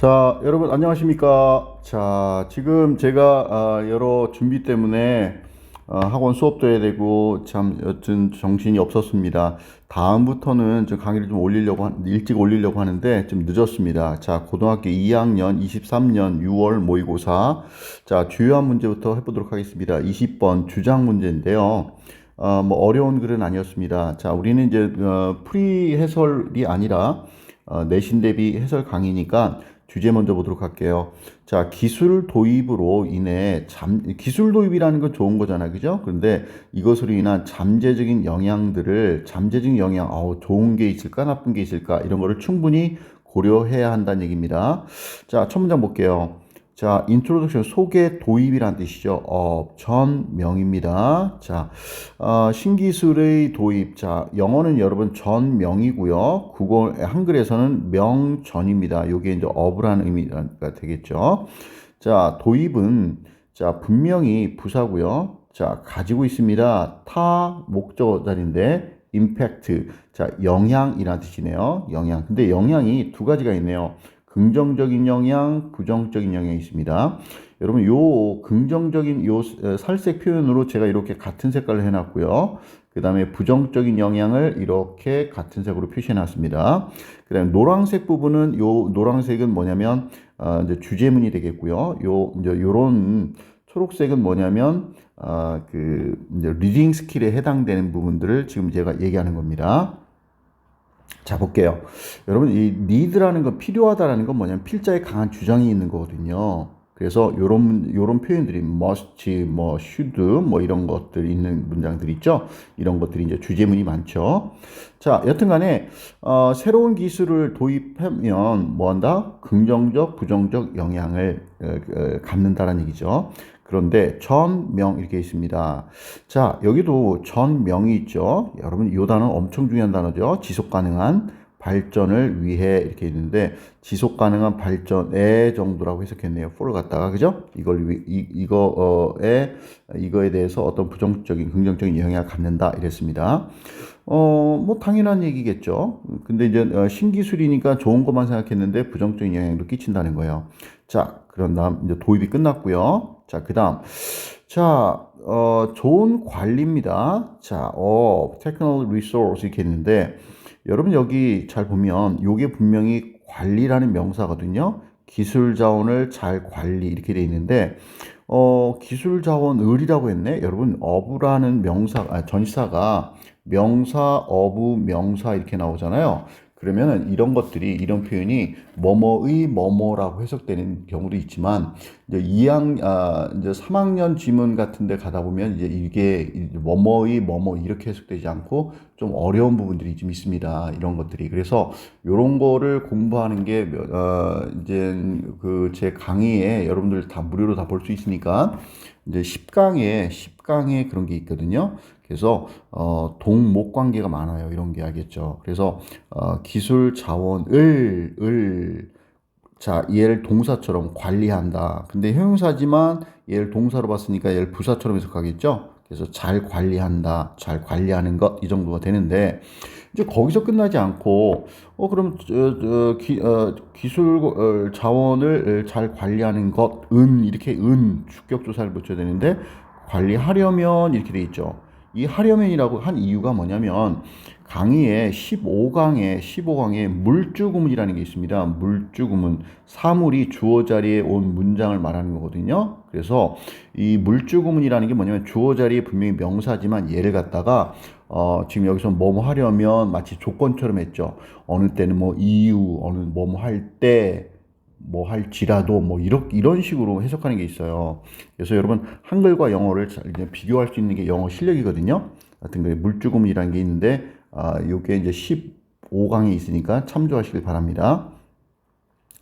자, 여러분 안녕하십니까? 자, 지금 제가 여러 준비 때문에 학원 수업도 해야 되고 참 여튼 정신이 없었습니다. 다음부터는 좀 강의를 좀 일찍 올리려고 하는데 좀 늦었습니다. 자, 고등학교 2학년 23년 6월 모의고사. 자, 주요한 문제부터 해보도록 하겠습니다. 20번 주장 문제인데요. 뭐 어려운 글은 아니었습니다. 자, 우리는 이제 프리 해설이 아니라 내신 대비 해설 강의니까 주제 먼저 보도록 할게요. 자, 기술 도입으로 인해 기술 도입이라는 건 좋은 거잖아, 그죠? 그런데 이것으로 인한 잠재적인 영향, 좋은 게 있을까, 나쁜 게 있을까, 이런 거를 충분히 고려해야 한다는 얘기입니다. 자, 첫 문장 볼게요. 자, 인트로덕션 소개 도입이란 뜻이죠. 전명입니다. 자, 신기술의 도입. 자, 영어는 여러분 전명이고요. 한글에서는 명전입니다. 요게 이제 어브라는 의미가 되겠죠. 자, 도입은 자, 분명히 부사고요. 자, 가지고 있습니다. 타 목적어 자리인데 임팩트. 자, 영향이라는 뜻이네요. 영향. 근데 영향이 두 가지가 있네요. 긍정적인 영향, 부정적인 영향이 있습니다. 여러분, 요 긍정적인 요 살색 표현으로 제가 이렇게 같은 색깔로 해놨고요. 그 다음에 부정적인 영향을 이렇게 같은 색으로 표시해놨습니다. 그 다음에 노란색 부분은 요 노란색은 뭐냐면 이제 주제문이 되겠고요. 이제 요런 초록색은 뭐냐면 이제 리딩 스킬에 해당되는 부분들을 지금 제가 얘기하는 겁니다. 자, 볼게요. 여러분, 이 need라는 건 필요하다라는 건 뭐냐면 필자에 강한 주장이 있는 거거든요. 그래서 요런 표현들이 must, 뭐 should, 뭐 이런 것들이 있는 문장들이 있죠. 이런 것들이 이제 주제문이 많죠. 자, 여튼간에 새로운 기술을 도입하면 뭐 한다? 긍정적, 부정적 영향을 갖는다라는 얘기죠. 그런데 전명 이렇게 있습니다. 자, 여기도 전명이 있죠. 여러분, 이 단어 엄청 중요한 단어죠. 지속 가능한 발전을 위해 이렇게 있는데 지속 가능한 발전의 정도라고 해석했네요. for를 갖다가 그죠? 이거에 대해서 어떤 부정적인 긍정적인 영향을 갖는다 이랬습니다. 뭐 당연한 얘기겠죠. 근데 이제 신기술이니까 좋은 것만 생각했는데 부정적인 영향도 끼친다는 거예요. 자, 그런 다음 이제 도입이 끝났고요. 자, 그다음 자, 좋은 관리입니다. 자, technical resource 이렇게 있는데 여러분 여기 잘 보면 요게 분명히 관리라는 명사거든요. 기술 자원을 잘 관리 이렇게 돼 있는데 기술 자원을이라고 했네. 여러분 어부라는 전치사가 명사, 어부, 명사 이렇게 나오잖아요. 그러면은 이런 표현이 뭐뭐의 뭐뭐라고 해석되는 경우도 있지만 이제 3학년 지문 같은 데 가다 보면 이제 이게 뭐뭐의 뭐뭐 이렇게 해석되지 않고 좀 어려운 부분들이 좀 있습니다. 이런 것들이. 그래서 요런 거를 공부하는 게 이제 그 제 강의에 여러분들 다 무료로 다 볼 수 있으니까 이제 10강에 그런 게 있거든요. 그래서 동목 관계가 많아요. 이런 게 알겠죠. 그래서 기술 자원을 자, 얘를 동사처럼 관리한다. 근데 형용사지만 얘를 동사로 봤으니까 얘를 부사처럼 해석하겠죠. 그래서 잘 관리한다, 잘 관리하는 것 이 정도가 되는데 이제 거기서 끝나지 않고 그럼 기술 자원을 잘 관리하는 것은 이렇게 주격 조사를 붙여야 되는데 관리하려면 이렇게 돼 있죠. 이 하려면이라고 한 이유가 뭐냐면 강의에 15강에 물주구문이라는 게 있습니다. 물주구문 사물이 주어 자리에 온 문장을 말하는 거거든요. 그래서 이 물주구문이라는 게 뭐냐면 주어 자리에 분명히 명사지만 얘를 갖다가 지금 여기서 뭐뭐 하려면 마치 조건처럼 했죠. 어느 때는 뭐 이유, 어느 뭐뭐 할 때, 뭐 할지라도 뭐 이런 식으로 해석하는 게 있어요. 그래서 여러분 한글과 영어를 이제 비교할 수 있는 게 영어 실력이거든요. 같은 거 물주구문이라는 게 있는데 요게 이제 15강에 있으니까 참조하시길 바랍니다.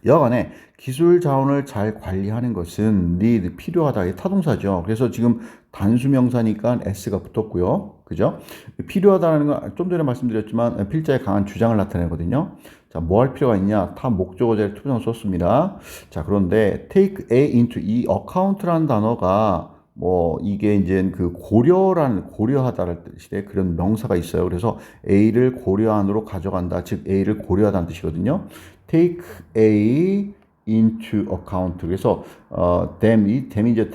여간에 기술 자원을 잘 관리하는 것은 need 필요하다의 타동사죠. 그래서 지금 단수 명사니까 s가 붙었고요. 그죠? 필요하다는 건 좀 전에 말씀드렸지만 필자의 강한 주장을 나타내거든요. 자, 뭐 할 필요가 있냐? 타 목적어 자리 투정을 썼습니다. 자, 그런데 take A into 이 account라는 단어가 뭐 이게 이제 그 고려하다를 뜻인데 그런 명사가 있어요. 그래서 A를 고려 안으로 가져간다. 즉 A를 고려하다는 뜻이거든요. take A into account. 그래서 them이 이제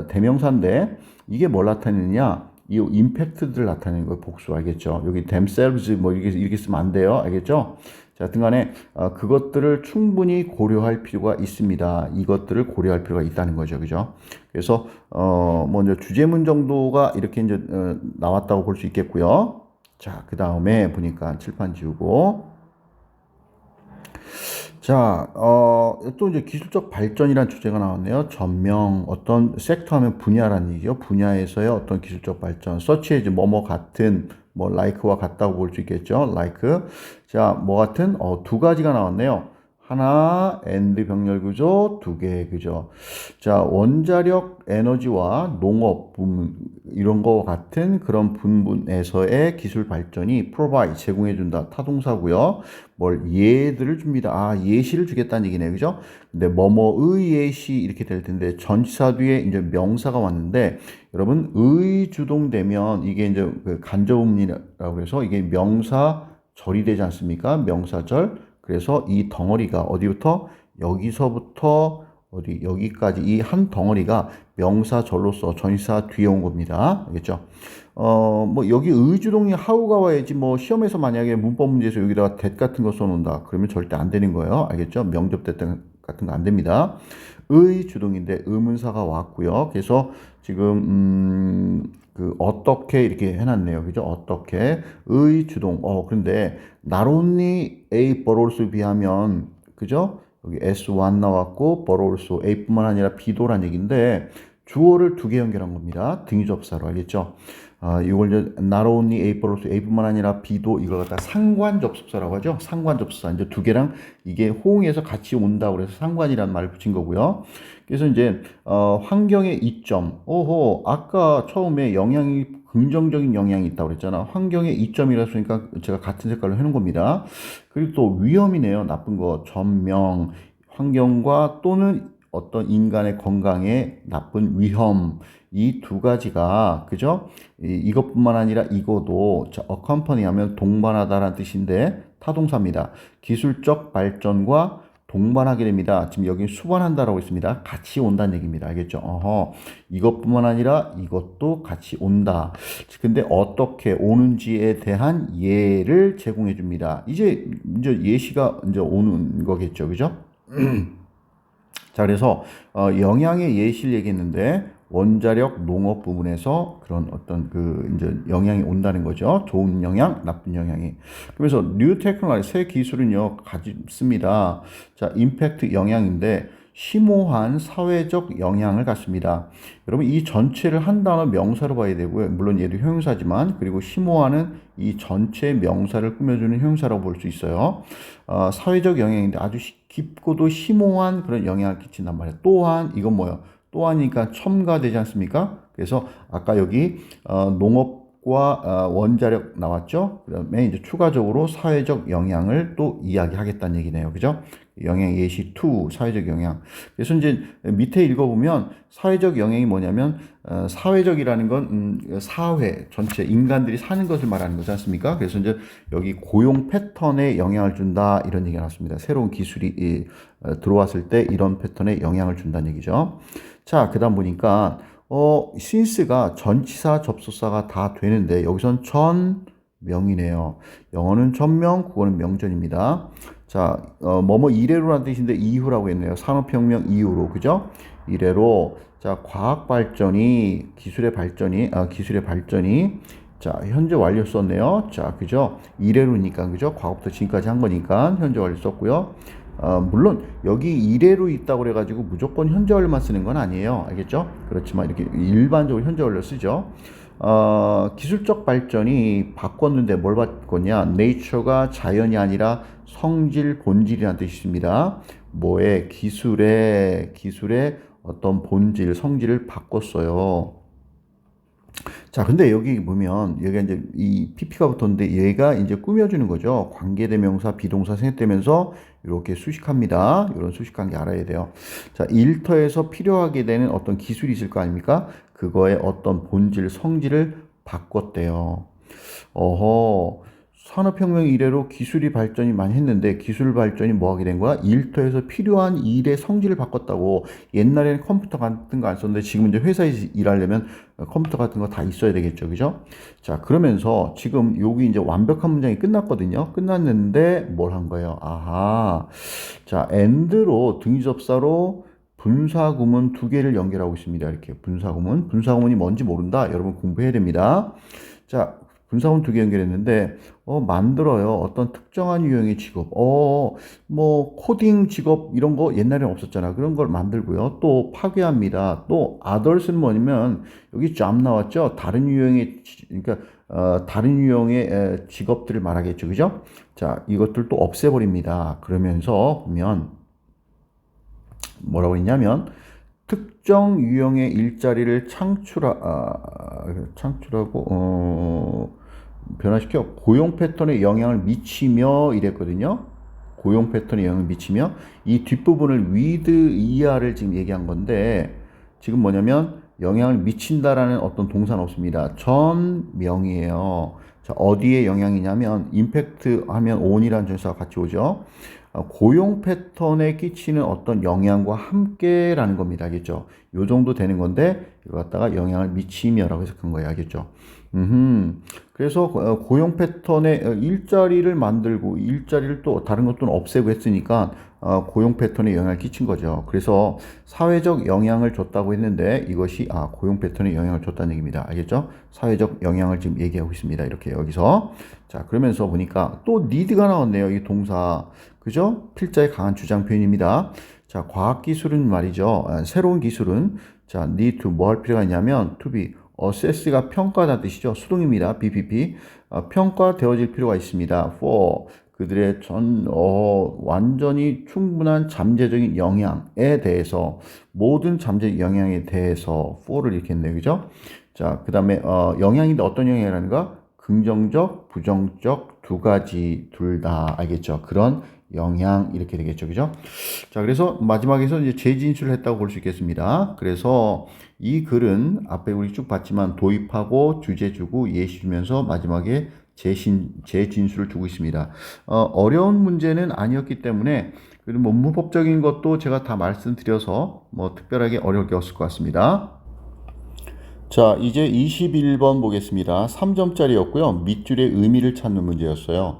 대명사인데 이게 뭘 나타내느냐? 이 임팩트들을 나타내는 거예요. 복수 알겠죠? 여기 themselves 뭐 이렇게 쓰면 안 돼요. 알겠죠? 자, 하여튼간에 그것들을 충분히 고려할 필요가 있습니다. 이것들을 고려할 필요가 있다는 거죠, 그죠? 그래서 뭐 이제 주제문 정도가 이렇게 이제 나왔다고 볼 수 있겠고요. 자, 그 다음에 보니까 칠판 지우고. 자, 또 이제 기술적 발전이란 주제가 나왔네요. 전명, 어떤 섹터 하면 분야라는 얘기죠. 분야에서의 어떤 기술적 발전. 서치 이제 뭐뭐 같은, 뭐 like와 같다고 볼 수 있겠죠. like. 자, 뭐 같은, 두 가지가 나왔네요. 하나, and 병렬 구조, 두 개, 그죠. 자, 원자력 에너지와 농업 부문, 이런 거 같은 그런 분분에서의 기술 발전이 provide, 제공해준다. 타동사고요. 뭘 예들을 줍니다. 예시를 주겠다는 얘기네요. 그죠? 근데 뭐뭐의 예시 이렇게 될 텐데 전치사 뒤에 이제 명사가 왔는데 여러분 의 주동되면 이게 이제 그 간접음리라고 해서 이게 명사절이 되지 않습니까? 명사절. 그래서 이 덩어리가 어디부터 여기서부터 어디 여기까지 이 한 덩어리가 명사절로서 전치사 뒤에 온 겁니다. 알겠죠? 뭐 여기 의주동이 하우가 와야지 뭐 시험에서 만약에 문법 문제에서 여기다가 that 같은 거 써놓는다. 그러면 절대 안 되는 거예요. 알겠죠? 명접 that 같은 거 안 됩니다. 의주동인데 의문사가 왔고요. 그래서 지금 그 어떻게 이렇게 해놨네요. 그죠? 어떻게 의주동. 그런데 not only A but also B하면 그죠? 여기 S1 나왔고 but also A뿐만 아니라 B도란 얘기인데 주어를 두 개 연결한 겁니다. 등유접사로 알겠죠? 이걸 이제 not only A but also A뿐만 아니라 B도 이걸 갖다 상관접속사라고 하죠. 상관접속사 이제 두 개랑 이게 호응해서 같이 온다고 그래서 상관이라는 말을 붙인 거고요. 그래서 이제 환경의 이점. 아까 처음에 영향이 긍정적인 영향이 있다고 그랬잖아. 환경의 이점이라서 그러니까 제가 같은 색깔로 해놓은 겁니다. 그리고 또 위험이네요. 나쁜 거. 전명, 환경과 또는 어떤 인간의 건강에 나쁜 위험. 이 두 가지가, 그죠? 이것뿐만 아니라 이거도, accompany 하면 동반하다라는 뜻인데, 타동사입니다. 기술적 발전과 동반하게 됩니다. 지금 여기 수반한다라고 있습니다. 같이 온다는 얘기입니다. 알겠죠? 이것뿐만 아니라 이것도 같이 온다. 근데 어떻게 오는지에 대한 예를 제공해 줍니다. 이제 예시가 이제 오는 거겠죠. 그죠? 자, 그래서 영양의 예시를 얘기했는데 원자력 농업 부분에서 그런 어떤 그 이제 영향이 온다는 거죠. 좋은 영향, 나쁜 영향이. 그래서 뉴 테크놀로지 새 기술은요 가집습니다. 자, 임팩트 영향인데 심오한 사회적 영향을 갖습니다. 여러분 이 전체를 한 단어 명사로 봐야 되고요. 물론 얘도 형용사지만 그리고 심오하는 이 전체 명사를 꾸며주는 형용사라고 볼 수 있어요. 사회적 영향인데 아주 깊고도 심오한 그런 영향을 끼친단 말이에요. 또한 이건 뭐예요? 또하니까 첨가되지 않습니까? 그래서 아까 여기 농업과 원자력 나왔죠? 그 다음에 이제 추가적으로 사회적 영향을 또 이야기하겠다는 얘기네요. 그죠? 영향 예시 2, 사회적 영향. 그래서 이제 밑에 읽어보면 사회적 영향이 뭐냐면 사회적이라는 건 사회 전체 인간들이 사는 것을 말하는 거지 않습니까? 그래서 이제 여기 고용 패턴에 영향을 준다 이런 얘기가 나왔습니다. 새로운 기술이 들어왔을 때 이런 패턴에 영향을 준다는 얘기죠. 자, 그 다음 보니까 since가 전치사 접속사가 다 되는데 여기선 전명이네요. 영어는 전명, 국어는 명전입니다. 자, 뭐뭐 이래로라는 뜻인데 이후라고 했네요. 산업혁명 이후로, 그죠? 이래로. 자, 과학 발전이, 기술의 발전이, 자, 현재 완료 썼네요. 자, 그죠? 이래로니까, 그죠? 과거부터 지금까지 한 거니까 현재 완료 썼고요. 물론 여기 이래로 있다고 그래가지고 무조건 현재 완료만 쓰는 건 아니에요. 알겠죠? 그렇지만 이렇게 일반적으로 현재 완료 쓰죠. 기술적 발전이 바꿨는데 뭘 바꿨냐? nature가 자연이 아니라 성질, 본질이라는 뜻이 있습니다. 뭐의 기술의 어떤 본질, 성질을 바꿨어요. 자, 근데 여기 보면 여기가 이제 이 PP가 붙었는데 얘가 이제 꾸며주는 거죠. 관계대명사, 비동사 생략되면서 이렇게 수식합니다. 이런 수식관계 알아야 돼요. 자, 일터에서 필요하게 되는 어떤 기술이 있을 거 아닙니까? 그거의 어떤 본질, 성질을 바꿨대요. 산업혁명 이래로 기술이 발전이 많이 했는데 기술 발전이 뭐 하게 된 거야? 일터에서 필요한 일의 성질을 바꿨다고. 옛날에는 컴퓨터 같은 거 안 썼는데 지금 이제 회사에서 일하려면 컴퓨터 같은 거 다 있어야 되겠죠. 그죠? 자, 그러면서 지금 여기 이제 완벽한 문장이 끝났거든요. 끝났는데 뭘 한 거예요? 아하. 자, and로 등위접사로 분사구문 두 개를 연결하고 있습니다. 이렇게 분사구문. 분사구문이 뭔지 모른다. 여러분 공부해야 됩니다. 자, 분사구문 두 개 연결했는데 만들어요. 어떤 특정한 유형의 직업. 뭐 코딩 직업 이런 거 옛날에는 없었잖아. 그런 걸 만들고요. 또 파괴합니다. 또 others는 뭐냐면 여기 job 나왔죠. 다른 유형의 그러니까 다른 유형의 직업들을 말하겠죠. 그죠? 자, 이것들 또 없애버립니다. 그러면서 보면 뭐라고 했냐면 특정 유형의 일자리를 창출하고 변화시켜 고용 패턴에 영향을 미치며 이랬거든요. 고용 패턴에 영향을 미치며 이 뒷부분을 with ER을 지금 얘기한 건데 지금 뭐냐면 영향을 미친다라는 어떤 동사는 없습니다. 전명이에요. 자, 어디에 영향이냐면 임팩트 하면 on이라는 전사가 같이 오죠. 고용 패턴에 끼치는 어떤 영향과 함께라는 겁니다. 알겠죠? 요 정도 되는 건데 이거 갖다가 영향을 미치며라고 해석한 거예요. 알겠죠? 그래서 고용 패턴에 일자리를 만들고 일자리를 또 다른 것도 없애고 했으니까 고용 패턴에 영향을 끼친 거죠. 그래서 사회적 영향을 줬다고 했는데 이것이 고용 패턴에 영향을 줬다는 얘기입니다. 알겠죠? 사회적 영향을 지금 얘기하고 있습니다. 이렇게 여기서. 자, 그러면서 보니까 또 need가 나왔네요. 이 동사. 그죠? 필자의 강한 주장 표현입니다. 자, 과학기술은 말이죠. 새로운 기술은 자, need to 뭐 할 필요가 있냐면 to be assess가 평가하다는 뜻이죠. 수동입니다. BPP. 평가되어질 필요가 있습니다. for 그들의 완전히 충분한 잠재적인 영향에 대해서 모든 잠재적 영향에 대해서 for를 이렇게 했네요. 그죠? 자, 그 다음에 영향인데 어떤 영향이라는가? 긍정적, 부정적 두 가지 둘 다 알겠죠? 그런 영향 이렇게 되겠죠. 그죠? 자, 그래서 마지막에서 이제 재진술을 했다고 볼 수 있겠습니다. 그래서 이 글은 앞에 우리 쭉 봤지만 도입하고 주제 주고 예시 주면서 마지막에 재진술을 두고 있습니다. 어려운 문제는 아니었기 때문에 그리고 뭐 문법적인 것도 제가 다 말씀드려서 뭐 특별하게 어려울 게 없을 것 같습니다. 자, 이제 21번 보겠습니다. 3점짜리였고요. 밑줄의 의미를 찾는 문제였어요.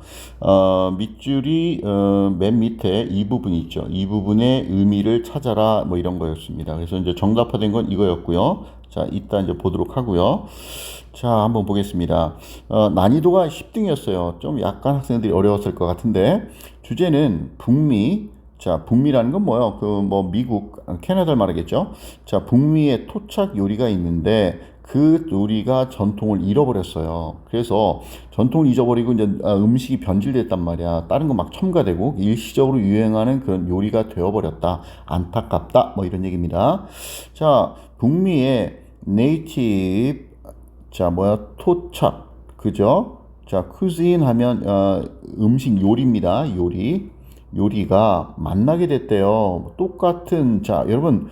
밑줄이 맨 밑에 이 부분이 있죠. 이 부분의 의미를 찾아라 뭐 이런 거였습니다. 그래서 이제 정답화된 건 이거였고요. 자, 이따 이제 보도록 하고요. 자, 한번 보겠습니다. 난이도가 10등이었어요. 좀 약간 학생들이 어려웠을 것 같은데 주제는 북미. 자, 북미라는 건 뭐예요? 뭐 미국, 캐나다를 말하겠죠. 자, 북미에 토착 요리가 있는데 그 요리가 전통을 잃어버렸어요. 그래서 전통을 잊어버리고 이제 음식이 변질됐단 말이야. 다른 거 막 첨가되고 일시적으로 유행하는 그런 요리가 되어버렸다. 안타깝다. 뭐 이런 얘기입니다. 자, 북미의 네이티브 자, 토착. 그죠? 자, cuisine 하면 음식 요리입니다. 요리가 만나게 됐대요. 똑같은 자 여러분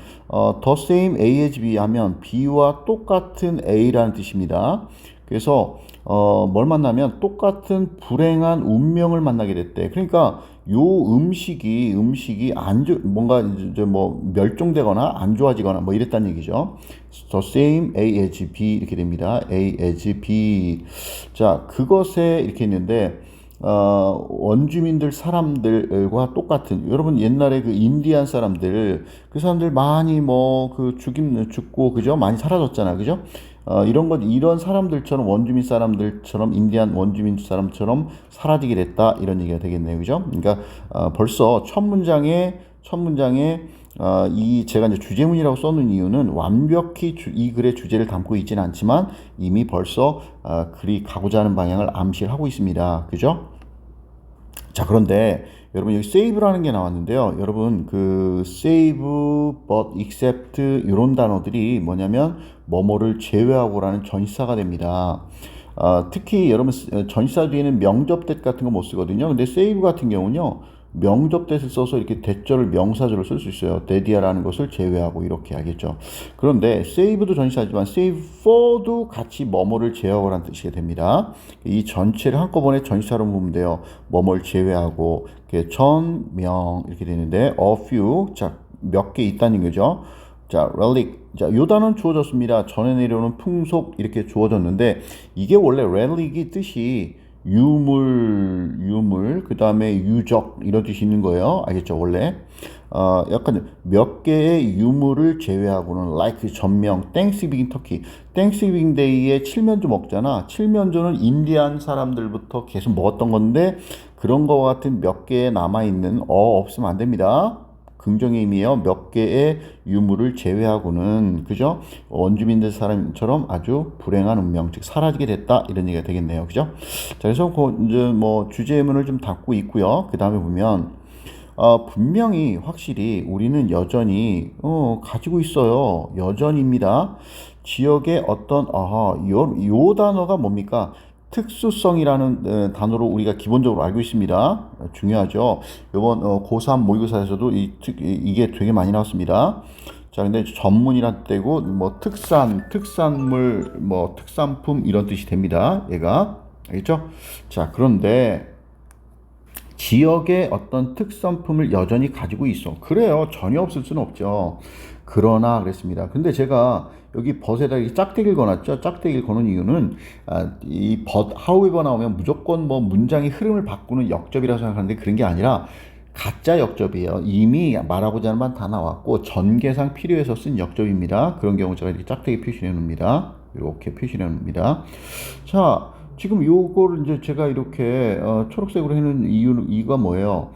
the same A as B 하면 B와 똑같은 A라는 뜻입니다. 그래서 뭘 만나면 똑같은 불행한 운명을 만나게 됐대. 그러니까 요 음식이 뭔가 이제 뭐 멸종되거나 안 좋아지거나 뭐 이랬다는 얘기죠. The same A as B 이렇게 됩니다. A as B. 자, 그것에 이렇게 있는데 원주민들 사람들과 똑같은 여러분 옛날에 그 인디안 사람들 그 사람들 많이 뭐 그 죽고 그죠 많이 사라졌잖아 그죠 이런 사람들처럼 원주민 사람들처럼 인디안 원주민 사람처럼 사라지게 됐다 이런 얘기가 되겠네요 그죠 그러니까 벌써 첫 문장에 이 제가 이제 주제문이라고 써놓은 이유는 완벽히 이 글의 주제를 담고 있지는 않지만 이미 벌써 글이 가고자 하는 방향을 암시를 하고 있습니다. 그죠? 자, 그런데 여러분 여기 save라는 게 나왔는데요. 여러분 그 save, but, except 이런 단어들이 뭐냐면 뭐뭐를 제외하고라는 전치사가 됩니다. 특히 여러분 전치사 뒤에는 명접대 같은 거 못 쓰거든요. 근데 save 같은 경우는요. 명접대를 써서 이렇게 대절을 명사절을 쓸 수 있어요. 데디아라는 것을 제외하고 이렇게 알겠죠. 그런데 save도 전치사지만 save for도 같이 뭐뭐를 제어하라는 뜻이 됩니다. 이 전체를 한꺼번에 전치사로 보면 돼요. 뭐뭐를 제외하고 이렇게 전, 명 이렇게 되는데 a few 자 몇 개 있다는 거죠. 자, relic. 자, 요 단어는 주어졌습니다. 전에 내려오는 풍속 이렇게 주어졌는데 이게 원래 relic이 뜻이 유물, 그 다음에 유적 이런 뜻이 있는 거예요. 알겠죠? 원래 약간 몇 개의 유물을 제외하고는 like 전명, Thanksgiving 터키, Thanksgiving Day에 칠면조 먹잖아. 칠면조는 인디안 사람들부터 계속 먹었던 건데 그런 거와 같은 몇 개 남아 있는 없으면 안 됩니다. 긍정의 의미예요. 몇 개의 유물을 제외하고는 그죠? 원주민들 사람처럼 아주 불행한 운명, 즉 사라지게 됐다 이런 얘기가 되겠네요. 그죠? 자, 그래서 이제 뭐 주제문을 좀 담고 있고요. 그 다음에 보면 분명히 확실히 우리는 여전히 가지고 있어요. 여전입니다. 지역의 어떤 요 단어가 뭡니까? 특수성이라는 단어로 우리가 기본적으로 알고 있습니다. 중요하죠. 이번 고3 모의고사에서도 이게 되게 많이 나왔습니다. 자, 근데 전문이란 뜻이고 뭐 특산물, 뭐 특산품 이런 뜻이 됩니다. 얘가 알겠죠? 자, 그런데 지역의 어떤 특산품을 여전히 가지고 있어. 그래요. 전혀 없을 수는 없죠. 그러나 그랬습니다. 근데 제가 여기 벗에다 짝대기를 거놨죠. 짝대기를 거는 이유는 이 벗, however 나오면 무조건 뭐 문장의 흐름을 바꾸는 역접이라고 생각하는데 그런 게 아니라 가짜 역접이에요. 이미 말하고자 하는 말 다 나왔고 전개상 필요해서 쓴 역접입니다. 그런 경우 제가 이렇게 짝대기 표시해 놓습니다. 이렇게 표시해 놓습니다. 자, 지금 요거를 이제 제가 이렇게 초록색으로 해놓은 이유가 뭐예요?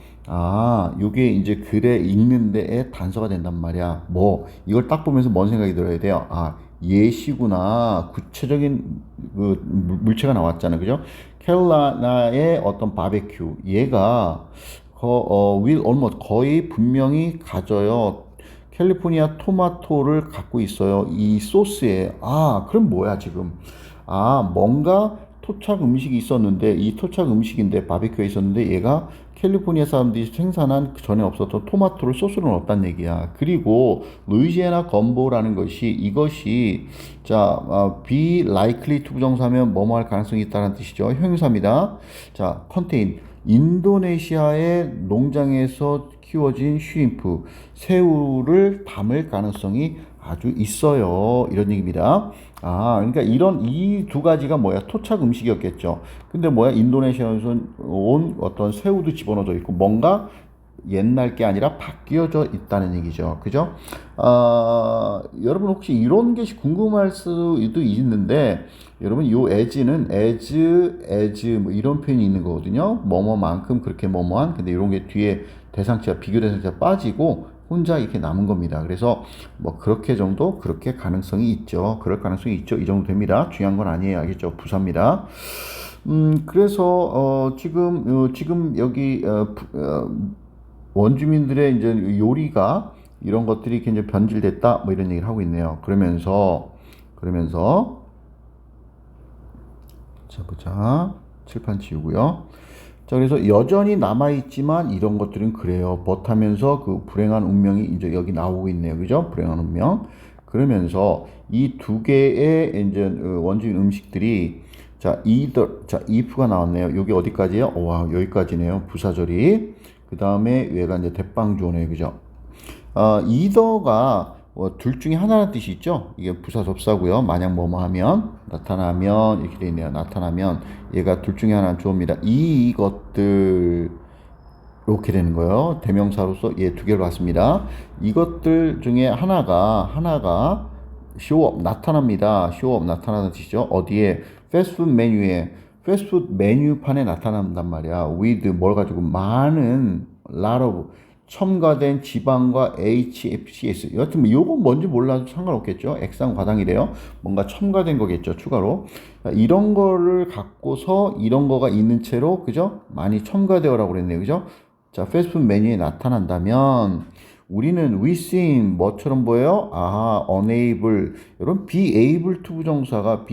요게 이제 글에 읽는데에 단서가 된단 말이야. 뭐 이걸 딱 보면서 뭔 생각이 들어야 돼요? 예시구나. 구체적인 그 물체가 나왔잖아요, 그죠? 캐롤라이나의 어떤 바베큐, 얘가 will almost 거의 분명히 가져요. 캘리포니아 토마토를 갖고 있어요. 이 소스에. 그럼 뭐야 지금? 뭔가 토착 음식이 있었는데 이 토착 음식인데 바비큐에 있었는데 얘가 캘리포니아 사람들이 생산한 전에 없었던 토마토를 소스로 넣었다는 얘기야. 그리고 루이지애나 건보라는 것이 이것이 be likely to 부정사면 뭐뭐 할 가능성이 있다는 뜻이죠. 형용사입니다. 자, contain 인도네시아의 농장에서 키워진 슈림프, 새우를 담을 가능성이 아주 있어요. 이런 얘기입니다. 그러니까 이 두 가지가 뭐야? 토착 음식이었겠죠. 근데 뭐야? 인도네시아에서 온 어떤 새우도 집어넣어져 있고 뭔가 옛날 게 아니라 바뀌어져 있다는 얘기죠. 그죠? 여러분 혹시 이런 게 궁금할 수도 있는데 여러분 요 as는 as 뭐 이런 표현이 있는 거거든요. 뭐뭐만큼 그렇게 뭐뭐한. 근데 이런 게 뒤에 대상치가 비교 대상치가 빠지고 혼자 이렇게 남은 겁니다. 그래서 뭐 그렇게 정도 그렇게 가능성이 있죠. 그럴 가능성이 있죠. 이 정도 됩니다. 중요한 건 아니에요. 알겠죠? 부사입니다. 그래서 지금 여기 원주민들의 이제 요리가 이런 것들이 굉장히 변질됐다 뭐 이런 얘기를 하고 있네요. 그러면서 자 보자. 칠판 지우고요. 자, 그래서 여전히 남아있지만 이런 것들은 그래요. 버하면서 그 불행한 운명이 이제 여기 나오고 있네요. 그죠? 불행한 운명. 그러면서 이 두 개의 이제 원주민 음식들이 if가 나왔네요. 여기 어디까지요? 여기까지네요. 부사절이. 그 다음에 얘가 이제 대빵주어네요. 그죠? either가 둘 중에 하나라는 뜻이 있죠. 이게 부사 접사고요. 만약 뭐뭐 하면 나타나면 이렇게 돼 있네요. 나타나면 얘가 둘 중에 하나는 주어입니다. 이것들 이렇게 되는 거예요. 대명사로서 얘 두 개를 봤습니다. 이것들 중에 하나가 show up 나타납니다. show up 나타나는 뜻이죠. 어디에? 패스트푸드 메뉴에 패스트푸드 메뉴판에 나타난단 말이야. with 뭘 가지고 많은 lot of 첨가된 지방과 HFCS. 여하튼 뭐 요건 뭔지 몰라도 상관없겠죠. 액상 과당이래요. 뭔가 첨가된 거겠죠. 추가로. 이런 거를 갖고서 이런 거가 있는 채로 그죠? 많이 첨가되어라고 그랬네요. 그죠? 자, 패스트푸드 메뉴에 나타난다면 우리는 we seem 뭐처럼 보여요? 아, unable. 여러분, be able to 부정사가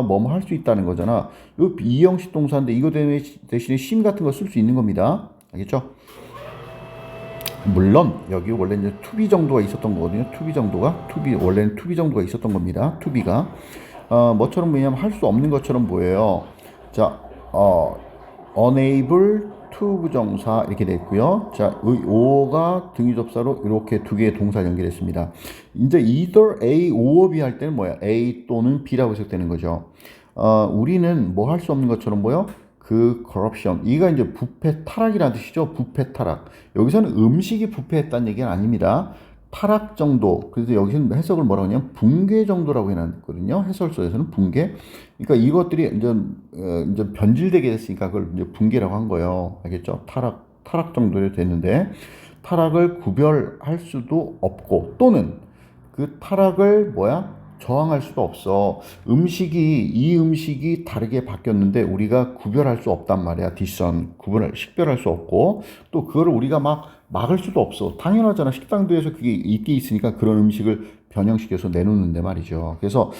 뭐뭐 할 수 있다는 거잖아. 요 비형식 동사인데 이거 대신에 seem 같은 거 쓸 수 있는 겁니다. 알겠죠? 물론 여기 원래 이제 to be 정도가 있었던 거거든요. to be 정도가 원래는 to be 정도가 있었던 겁니다. to be가 뭐처럼 보이냐면 할 수 없는 것처럼 보여요. 자, unable to 부정사 이렇게 됐고요. 자, o가 등유접사로 이렇게 두 개의 동사 연결했습니다. 이제 either A or B 할 때는 뭐야? A 또는 B라고 해석되는 거죠. 우리는 뭐 할 수 없는 것처럼 보여? 그 corruption. 이가 이제 부패 타락이라는 뜻이죠. 부패 타락. 여기서는 음식이 부패했다는 얘기는 아닙니다. 타락 정도. 그래서 여기서는 해석을 뭐라고 하냐면 붕괴 정도라고 해놨거든요. 해설서에서는 붕괴. 그러니까 이것들이 이제 변질되게 됐으니까 그걸 이제 붕괴라고 한 거예요. 알겠죠? 타락 정도로 됐는데 타락을 구별할 수도 없고 또는 그 타락을 저항할 수도 없어. 이 음식이 다르게 바뀌었는데 우리가 구별할 수 없단 말이야. 식별할 수 없고 또 그거를 우리가 막을 수도 없어. 당연하잖아. 식당들에서 그게 있게 있으니까 그런 음식을 변형시켜서 내놓는데 말이죠. 그래서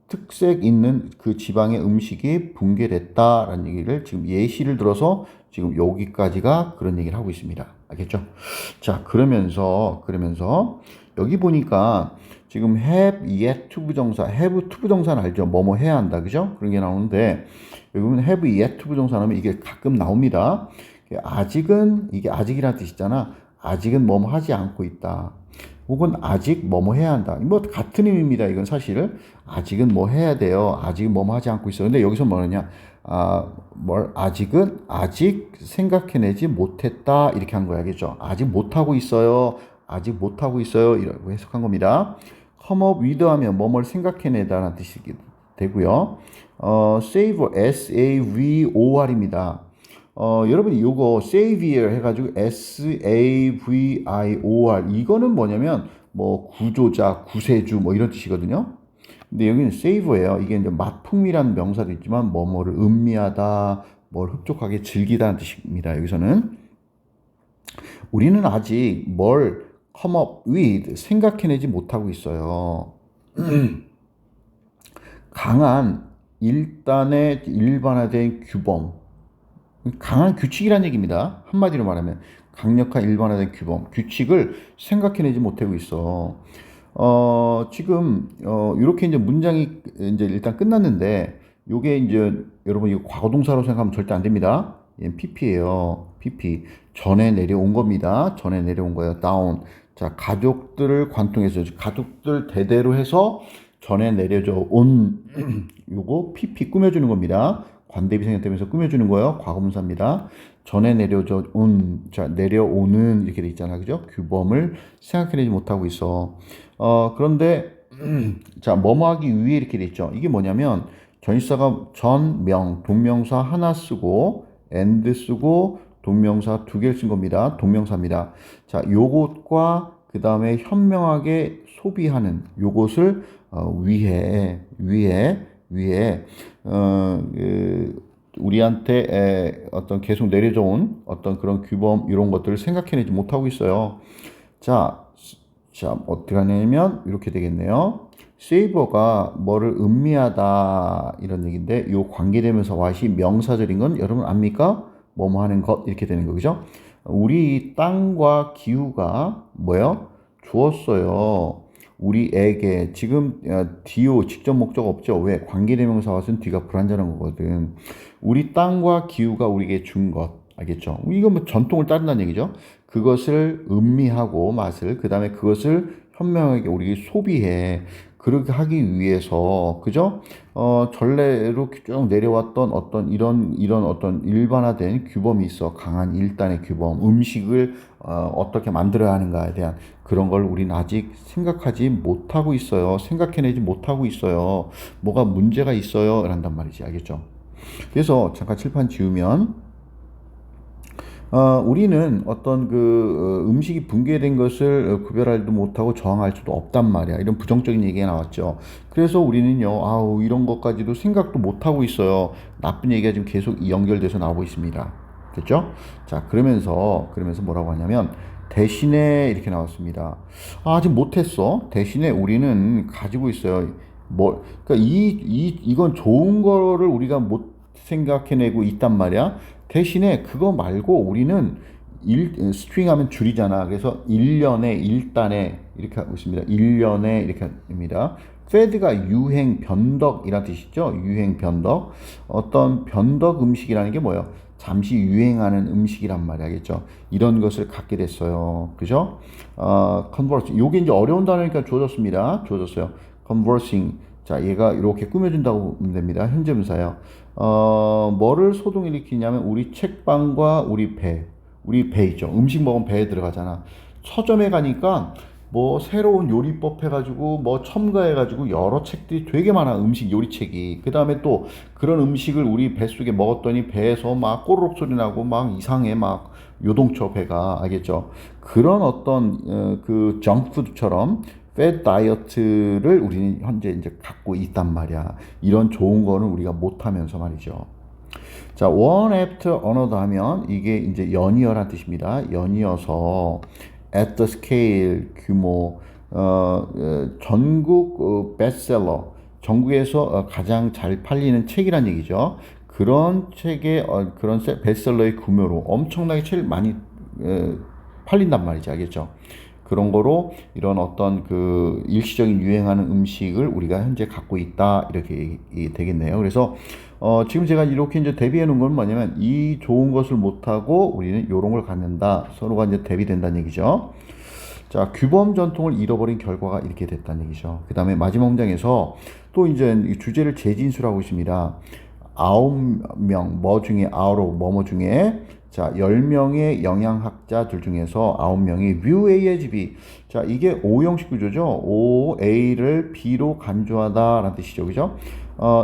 특색 있는 그 지방의 음식이 붕괴됐다라는 얘기를 지금 예시를 들어서 지금 여기까지가 그런 얘기를 하고 있습니다. 알겠죠? 자, 그러면서 여기 보니까 지금 have yet to 부정사, have to 부정사는 알죠? 뭐뭐 해야 한다. 그죠? 그런 게 나오는데 여기 보면 have yet to 부정사는 이게 가끔 나옵니다. 이게 아직이라는 뜻이잖아. 아직은 뭐뭐 하지 않고 있다. 혹은 아직 뭐뭐 해야 한다. 뭐 같은 의미입니다. 이건 사실 아직은 뭐 해야 돼요. 아직은 뭐뭐 하지 않고 있어. 근데 여기서 뭐냐? 아직 생각해내지 못했다. 이렇게 한 거야. 알겠죠? 아직 못하고 있어요. 아직 못하고 있어요. 이라고 해석한 겁니다. come up with 하면 뭐뭘 생각해내다라는 뜻이 되고요. savor, S-A-V-O-R입니다. 여러분이 요거 savior 해가지고 S-A-V-I-O-R 이거는 뭐냐면 구조자, 구세주 이런 뜻이거든요. 근데 여기는 savor예요. 이게 이제 맛풍미라는 명사도 있지만 뭐뭐를 음미하다, 뭘 흡족하게 즐기다는 뜻입니다. 여기서는 우리는 아직 뭘 come up with 생각해내지 못하고 있어요. 강한 일반화된 규범, 강한 규칙이란 얘기입니다. 한마디로 말하면 강력한 일반화된 규칙을 생각해내지 못하고 있어. 지금 이렇게 이제 문장이 이제 일단 끝났는데 요게 이제 여러분 이거 과거동사로 생각하면 절대 안 됩니다. 얘는 PP예요. PP. 전에 내려온 겁니다. 전에 내려온 거예요. down. 자, 가족들을 관통해서 가족들 대대로 해서 전에 내려져 온 요거 PP 꾸며주는 겁니다. 관대비 생략되면서 꾸며주는 거예요. 과거분사입니다. 전에 내려져 온, 자, 내려오는 이렇게 돼 있잖아. 그죠? 규범을 생각해내지 못하고 있어. 그런데 자, 뭐뭐 하기 위해 이렇게 돼 있죠. 이게 뭐냐면 전치사가 동명사 하나 쓰고 and 쓰고 동명사 두 개를 쓴 겁니다. 동명사입니다. 자, 요것과 그 다음에 현명하게 소비하는 요것을 위해 우리한테 어떤 계속 내려져 온 어떤 그런 규범 이런 것들을 생각해내지 못하고 있어요. 자, 어떻게 하냐면 이렇게 되겠네요. 세이버가 뭐를 음미하다 이런 얘기인데 요 관계되면서 what이 명사절인 건 여러분 압니까? 뭐뭐 하는 것 이렇게 되는 거죠. 우리 땅과 기후가 주었어요. 우리에게 지금 디오 직접 목적 없죠. 왜? 관계대명사 왔으면 뒤가 불완전한 거거든. 우리 땅과 기후가 우리에게 준 것. 알겠죠? 이거 전통을 따른다는 얘기죠. 그것을 음미하고 맛을 그 다음에 그것을 현명하게 우리에게 소비해. 그렇게 하기 위해서 그죠? 전례로 쭉 내려왔던 이런 어떤 일반화된 규범이 있어. 강한 일단의 규범, 음식을 어떻게 만들어야 하는가에 대한 그런 걸 우리는 아직 생각하지 못하고 있어요. 생각해내지 못하고 있어요. 뭐가 문제가 있어요. 이란단 말이지. 알겠죠? 그래서 잠깐 칠판 지우면 우리는 어떤 음식이 붕괴된 것을 구별하지도 못하고 저항할 수도 없단 말이야. 이런 부정적인 얘기가 나왔죠. 그래서 우리는요, 이런 것까지도 생각도 못하고 있어요. 나쁜 얘기가 지금 계속 연결돼서 나오고 있습니다. 됐죠? 자, 그러면서 뭐라고 하냐면 대신에 이렇게 나왔습니다. 아, 아직 못했어. 대신에 우리는 가지고 있어요. 뭐, 그러니까 이건 좋은 거를 우리가 못 생각해내고 있단 말이야. 대신에 그거 말고 우리는 스트링 하면 줄이잖아. 그래서 1년에 1단에 이렇게 하고 있습니다. 1년에 이렇게 합니다. 패드가 유행 변덕이라는 뜻이죠. 유행 변덕. 어떤 변덕 음식이라는 게 뭐예요? 잠시 유행하는 음식이란 말이야겠죠. 이런 것을 갖게 됐어요. 그죠? converse. 요게 이제 어려운 단어니까 주어졌습니다. 주어졌어요. conversing. 자, 얘가 이렇게 꾸며준다고 보면 됩니다. 현재 분사예요. 뭐를 소동일으키냐면 우리 책방과 우리 배 있죠. 음식 먹으면 배에 들어가잖아. 서점에 가니까 뭐 새로운 요리법 해가지고 뭐 첨가해가지고 여러 책들이 되게 많아. 음식 요리책이. 그 다음에 또 그런 음식을 우리 뱃속에 먹었더니 배에서 막 꼬르륵 소리 나고 막 이상해. 막 요동쳐 배가. 알겠죠? 그런 어떤 그 정크푸드처럼 패드 다이어트를 우리는 현재 이제 갖고 있단 말이야. 이런 좋은 거는 우리가 못하면서 말이죠. 자, one after another 하면 이게 이제 연이어란 뜻입니다. 연이어서 at the scale 규모 전국 베스트셀러 전국에서 가장 잘 팔리는 책이란 얘기죠. 그런 책의 그런 베스트셀러의 규모로 엄청나게 책을 많이 팔린단 말이죠. 알겠죠? 그런 거로 이런 어떤 그 일시적인 유행하는 음식을 우리가 현재 갖고 있다 이렇게 되겠네요. 그래서 지금 제가 이렇게 이제 대비해 놓은 건 뭐냐면 이 좋은 것을 못하고 우리는 이런 걸 갖는다. 서로가 이제 대비된다는 얘기죠. 자, 규범 전통을 잃어버린 결과가 이렇게 됐다는 얘기죠. 그 다음에 마지막 문장에서 또 이제 주제를 재진술하고 있습니다. 9명, 뭐 중에, 뭐뭐 중에, 자, 10명의 영양학자들 중에서 9명이 view A as B. 자, 이게 O형식 구조죠. O, A를 B로 간주하다라는 뜻이죠. 그죠?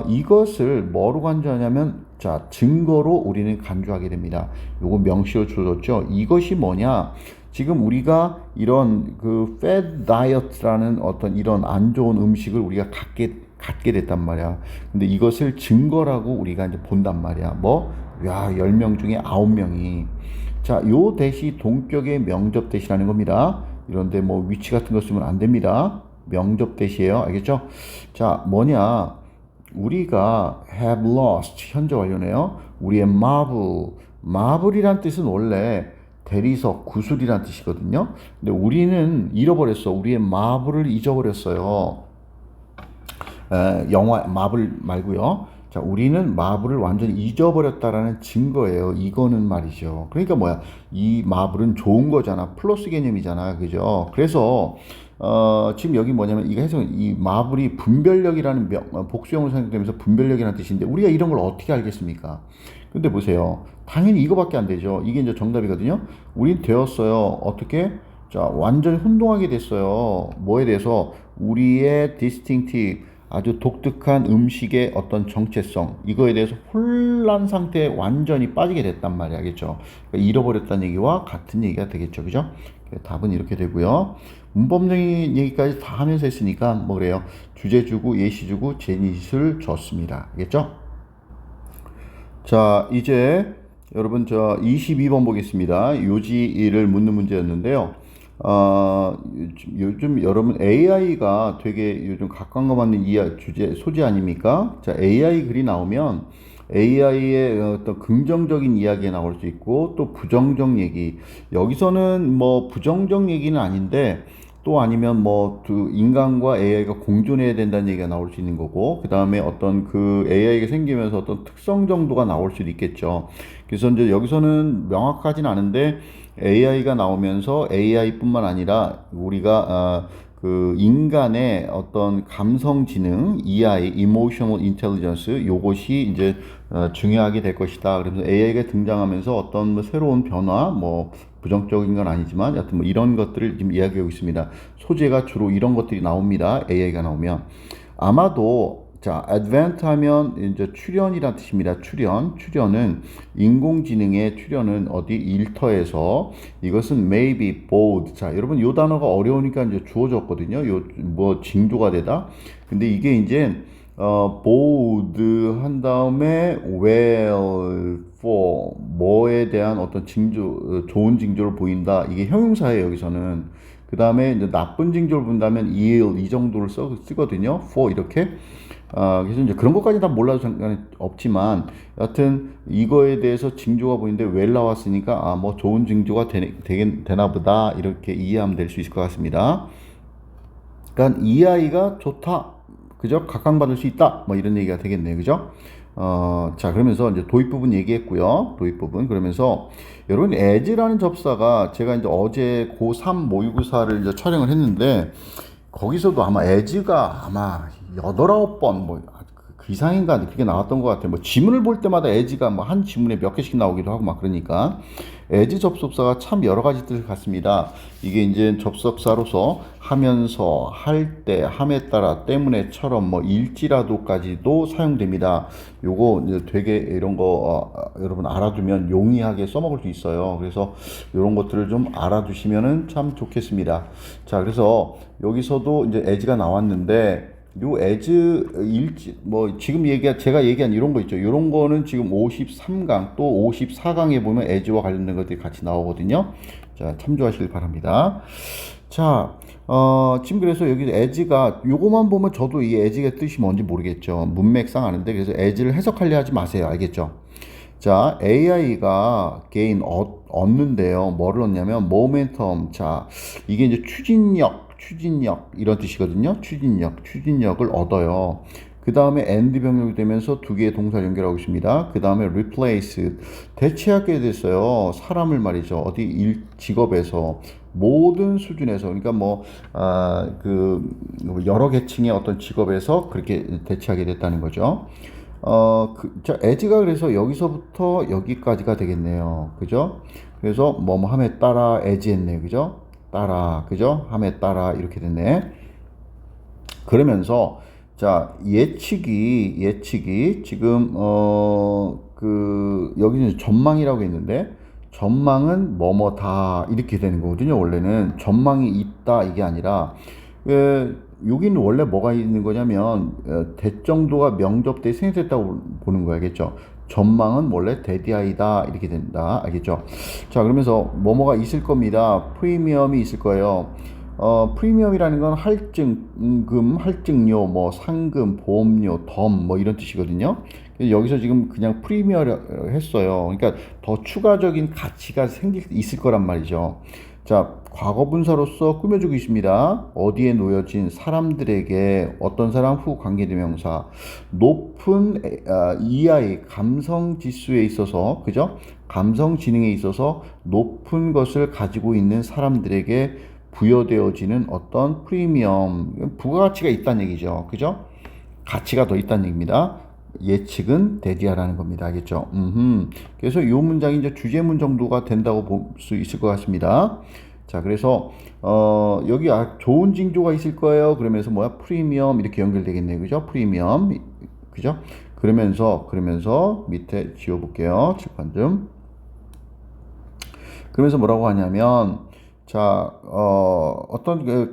이것을 뭐로 간주하냐면, 자, 증거로 우리는 간주하게 됩니다. 요거 명시로 줘줬죠. 이것이 뭐냐? 지금 우리가 이런 그 fad diet라는 어떤 이런 안 좋은 음식을 우리가 갖게 됐단 말이야. 근데 이것을 증거라고 우리가 이제 본단 말이야. 뭐, 야, 10명 중에 9명이. 자, 요 대시 동격의 명접 대시라는 겁니다. 이런데 뭐 위치 같은 거 쓰면 안 됩니다. 명접 대시예요. 알겠죠? 자, 뭐냐? 우리가 have lost 현재 완료네요. 우리의 marvel이란 뜻은 원래 대리석, 구슬이란 뜻이거든요. 근데 우리는 잃어버렸어. 우리의 marvel을 잊어버렸어요. 영화 마블 말고요. 자, 우리는 마블을 완전히 잊어버렸다라는 증거예요. 이거는 말이죠. 그러니까 뭐야? 이 마블은 좋은 거잖아. 플러스 개념이잖아. 그죠? 그래서 지금 여기 뭐냐면 이거 해석은 이 마블이 분별력이라는 복수형으로 생각되면서 분별력이라는 뜻인데 우리가 이런 걸 어떻게 알겠습니까? 근데 보세요. 당연히 이거밖에 안 되죠. 이게 이제 정답이거든요. 우린 되었어요. 어떻게? 자, 완전히 혼동하게 됐어요. 뭐에 대해서? 우리의 distinctive 아주 독특한 음식의 어떤 정체성 이거에 대해서 혼란 상태에 완전히 빠지게 됐단 말이야. 알겠죠? 그러니까 잃어버렸다는 얘기와 같은 얘기가 되겠죠. 그죠? 답은 이렇게 되고요. 문법적인 얘기까지 다 하면서 했으니까 뭐 그래요. 주제 주고 예시 주고 제닛을 줬습니다. 알겠죠? 자, 이제 여러분 저 22번 보겠습니다. 요지를 묻는 문제였는데요. 요즘 여러분 AI가 되게 요즘 각광받는 소재 아닙니까? 자, AI 글이 나오면 AI의 어떤 긍정적인 이야기가 나올 수 있고 또 부정적 얘기. 여기서는 뭐 부정적 얘기는 아닌데 또 아니면 뭐 두 인간과 AI가 공존해야 된다는 얘기가 나올 수 있는 거고 그 다음에 어떤 그 AI가 생기면서 어떤 특성 정도가 나올 수도 있겠죠. 그래서 이제 여기서는 명확하진 않은데 AI가 나오면서 AI뿐만 아니라 우리가 그 인간의 어떤 감성 지능, EI, Emotional Intelligence 요것이 이제 중요하게 될 것이다. 그래서 AI가 등장하면서 어떤 뭐 새로운 변화, 뭐 부정적인 건 아니지만 여튼 뭐 이런 것들을 지금 이야기하고 있습니다. 소재가 주로 이런 것들이 나옵니다. AI가 나오면 아마도 자, advent 하면 이제 출현이란 뜻입니다. 출현은 인공지능의 출현은 어디 일터에서 이것은 maybe bold. 자, 여러분 요 단어가 어려우니까 이제 주어졌거든요. 요 뭐 징조가 되다. 근데 이게 이제 bold 한 다음에 well for 뭐에 대한 어떤 징조, 좋은 징조를 보인다. 이게 형용사예요, 여기서는. 그 다음에 이제 나쁜 징조를 본다면 ill 이 정도를 쓰거든요. for 이렇게. 그래서 이제 그런 것까지 다 몰라도 상관이 없지만, 여하튼 이거에 대해서 징조가 보이는데 well 나왔으니까 뭐 좋은 징조가 되나 보다 이렇게 이해하면 될 수 있을 것 같습니다. 그러니까 이 아이가 좋다, 그죠? 각광받을 수 있다, 뭐 이런 얘기가 되겠네요, 그죠? 자, 그러면서 이제 도입 부분 얘기했고요. 도입 부분. 그러면서 여러분, as라는 접사가 제가 이제 어제 고3 모의고사를 이제 촬영을 했는데, 거기서도 아마 as가 아마 8, 9번 뭐 그 이상인가 그게 나왔던 것 같아요. 뭐 지문을 볼 때마다 as가 뭐 한 지문에 몇 개씩 나오기도 하고 막 그러니까 as 접속사가 참 여러 가지 뜻을 갖습니다. 이게 이제 접속사로서 하면서, 할 때, 함에 따라, 때문에처럼 뭐 일지라도까지도 사용됩니다. 요거 이제 되게 이런 거 여러분 알아두면 용이하게 써먹을 수 있어요. 그래서 이런 것들을 좀 알아두시면은 참 좋겠습니다. 자, 그래서 여기서도 이제 as가 나왔는데, 요 as 일지 뭐 지금 제가 얘기한 이런 거 있죠. 이런 거는 지금 53강 또 54강에 보면 as와 관련된 것들이 같이 나오거든요. 자, 참조하시길 바랍니다. 자, 지금 그래서 여기 as가 요거만 보면 저도 이 as가 뜻이 뭔지 모르겠죠. 문맥상 아는데, 그래서 as를 해석하려 하지 마세요. 알겠죠? 자, AI가 gain 얻는데요. 뭐를 얻냐면 momentum. 자, 이게 이제 추진력 이런 뜻이거든요. 추진력을 얻어요. 그 다음에 and 병력이 되면서 두 개의 동사를 연결하고 있습니다. 그 다음에 replace, 대체하게 됐어요. 사람을 말이죠. 어디 직업에서 모든 수준에서, 그러니까 여러 계층의 어떤 직업에서 그렇게 대체하게 됐다는 거죠. 자, as가 그래서 여기서부터 여기까지가 되겠네요. 그죠? 그래서 뭐뭐 함에 따라 as 했네요. 그죠? 따라, 그죠? 함에 따라 이렇게 됐네. 그러면서 자, 예측이 지금 여기는 전망이라고 했는데, 전망은 뭐뭐다 이렇게 되는 거거든요. 원래는 전망이 있다 이게 아니라, 여기는 원래 뭐가 있는 거냐면 대정도가 명접돼 생성됐다고 보는 거 알겠죠? 전망은 원래 대디아이다 이렇게 된다, 알겠죠? 자, 그러면서 뭐뭐가 있을 겁니다. 프리미엄이 있을 거예요. 프리미엄이라는 건 할증금, 할증료, 뭐 상금, 보험료, 덤 뭐 이런 뜻이거든요. 여기서 지금 그냥 프리미엄을 했어요. 그러니까 더 추가적인 가치가 있을 거란 말이죠. 자, 과거 분사로서 꾸며주고 있습니다. 어디에 놓여진 사람들에게, 어떤 사람 후 관계대명사, 높은 EI 감성 지수에 있어서, 그죠? 감성 지능에 있어서 높은 것을 가지고 있는 사람들에게 부여되어지는 어떤 프리미엄, 부가가치가 있다는 얘기죠. 그죠? 가치가 더 있다는 얘기입니다. 예측은 대디하라는 겁니다. 알겠죠? 그래서 이 문장이 이제 주제문 정도가 된다고 볼 수 있을 것 같습니다. 자, 그래서 여기 좋은 징조가 있을 거예요. 그러면서 프리미엄 이렇게 연결되겠네요. 그죠? 프리미엄. 그죠? 그러면서 밑에 지워 볼게요. 칠판 좀. 그러면서 뭐라고 하냐면, 자, 어떤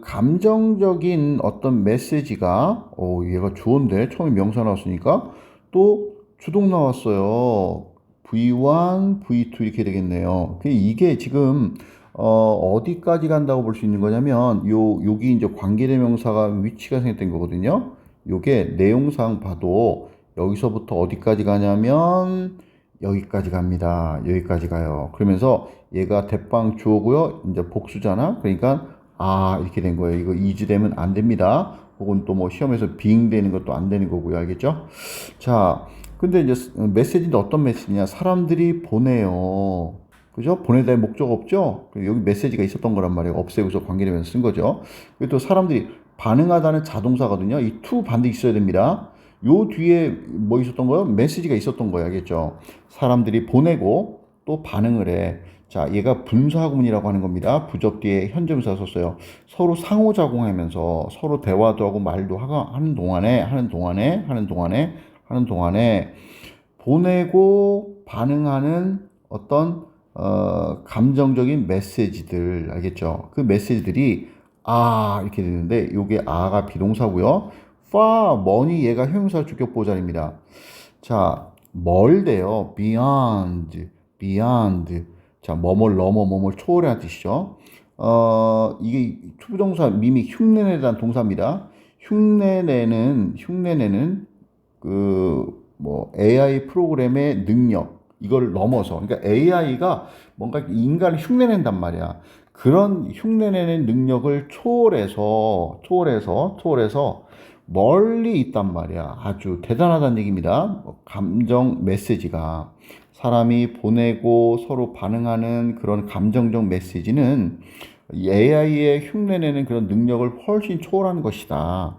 감정적인 어떤 메시지가, 얘가 주어인데, 처음에 명사 나왔으니까, 또 주동 나왔어요. V1, V2 이렇게 되겠네요. 이게 지금, 어디까지 간다고 볼 수 있는 거냐면, 여기 이제 관계대명사가 위치가 생겼던 거거든요. 요게 내용상 봐도, 여기서부터 어디까지 가냐면, 여기까지 갑니다. 여기까지 가요. 그러면서 얘가 대빵 주어고요. 이제 복수잖아. 그러니까 이렇게 된 거예요. 이거 이주되면 안 됩니다. 혹은 또 뭐 시험에서 빙되는 것도 안 되는 거고요. 알겠죠? 자, 근데 이제 메시지인데 어떤 메시지냐? 사람들이 보내요. 그죠? 보내다 목적 없죠? 여기 메시지가 있었던 거란 말이에요. 없애고서 관계되면서 쓴 거죠. 그리고 또 사람들이 반응하다는 자동사거든요. 이 to 반드시 있어야 됩니다. 요 뒤에 뭐 있었던 거요? 메시지가 있었던 거예요. 알겠죠? 사람들이 보내고 또 반응을 해. 자, 얘가 분사구문이라고 하는 겁니다. 부적 뒤에 현재분사 썼어요. 서로 상호작용하면서 서로 대화도 하고 말도 하는 동안에 보내고 반응하는 어떤 감정적인 메시지들, 알겠죠? 그 메시지들이 이렇게 되는데, 요게 가 비동사고요. far, 먼이 얘가 형용사 주격 보자입니다. 자, 멀대요. beyond. 자, 뭐뭘 넘어, 뭐뭘 초월하는 뜻이죠. 이게 투부정사 미미 흉내내다는 동사입니다. 흉내내는 뭐 AI 프로그램의 능력 이걸 넘어서 그러니까 AI가 뭔가 인간을 흉내낸단 말이야. 그런 흉내내는 능력을 초월해서 멀리 있단 말이야. 아주 대단하다는 얘기입니다. 감정 메시지가 사람이 보내고 서로 반응하는 그런 감정적 메시지는 AI의 흉내내는 그런 능력을 훨씬 초월하는 것이다.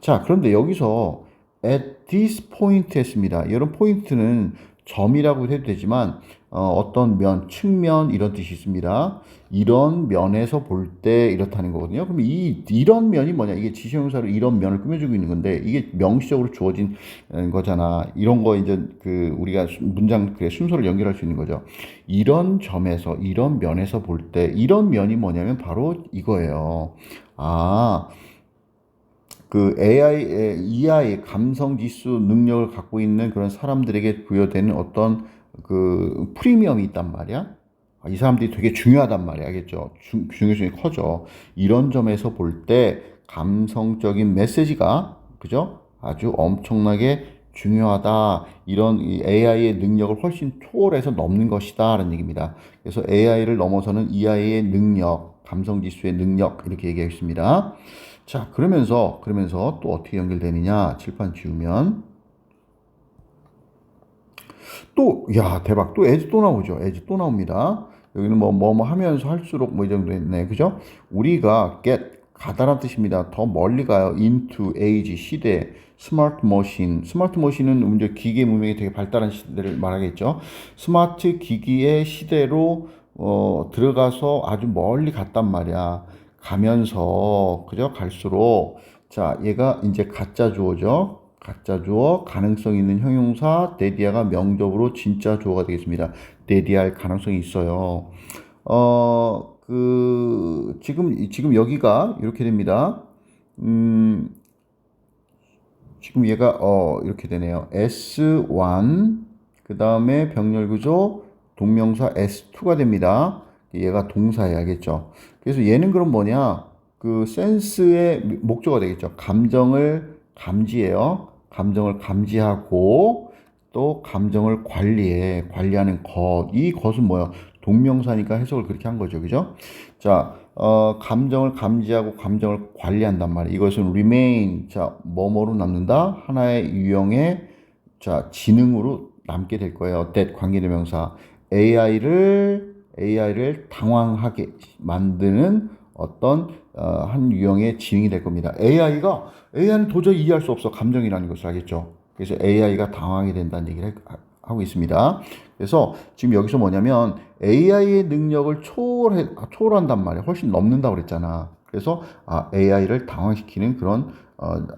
자, 그런데 여기서 at this point 했습니다. 이런 포인트는 점이라고 해도 되지만 어떤 면, 측면 이런 뜻이 있습니다. 이런 면에서 볼 때 이렇다는 거거든요. 그럼 이런 면이 뭐냐? 이게 지시형사로 이런 면을 꾸며주고 있는 건데 이게 명시적으로 주어진 거잖아. 이런 거 이제 그 우리가 문장 그 순서를 연결할 수 있는 거죠. 이런 점에서 이런 면에서 볼 때 이런 면이 뭐냐면 바로 이거예요. 아, 그 EI 감성 지수 능력을 갖고 있는 그런 사람들에게 부여되는 어떤 그 프리미엄이 있단 말이야. 이 사람들이 되게 중요하단 말이야. 알겠죠? 중요성이 커져. 이런 점에서 볼 때 감성적인 메시지가, 그죠? 아주 엄청나게 중요하다. 이런 AI의 능력을 훨씬 초월해서 넘는 것이다. 라는 얘기입니다. 그래서 AI를 넘어서는 EI의 능력, 감성 지수의 능력, 이렇게 얘기하겠습니다. 자, 그러면서 또 어떻게 연결되느냐? 칠판 지우면. 또, 야, 대박. 또 as 또 나오죠. as 또 나옵니다. 여기는 뭐 하면서 할수록 뭐 이 정도 했네. 그죠? 우리가 가다란 뜻입니다. 더 멀리 가요. into age 시대. 스마트 머신. 스마트 머신은 이제 기계 문명이 되게 발달한 시대를 말하겠죠. 스마트 기기의 시대로 들어가서 아주 멀리 갔단 말이야. 가면서 그죠? 갈수록 자, 얘가 이제 가짜 주어죠. 가짜 주어, 가능성 있는 형용사, 데디아가 명접으로 진짜 주어가 되겠습니다. 데디할 가능성이 있어요. 지금 여기가 이렇게 됩니다. 지금 얘가, 이렇게 되네요. S1, 그 다음에 병렬 구조, 동명사 S2가 됩니다. 얘가 동사야, 알겠죠? 그래서 얘는 그럼 뭐냐? 그 센스의 목적어가 되겠죠. 감정을 감지해요. 감정을 감지하고 또 감정을 관리하는 것. 이 것은 뭐야? 동명사니까 해석을 그렇게 한 거죠. 그죠? 자, 감정을 감지하고 감정을 관리한단 말이에요. 이것은 remain. 자, 뭐뭐로 남는다? 하나의 유형의 자, 지능으로 남게 될 거예요. that 관계대명사. AI를 당황하게 만드는 어떤 한 유형의 지능이 될 겁니다. AI는 도저히 이해할 수 없어. 감정이라는 것을 알겠죠. 그래서 AI가 당황하게 된다는 얘기를 하고 있습니다. 그래서 지금 여기서 뭐냐면 AI의 능력을 초월한단 말이야. 훨씬 넘는다고 그랬잖아. 그래서 AI를 당황시키는 그런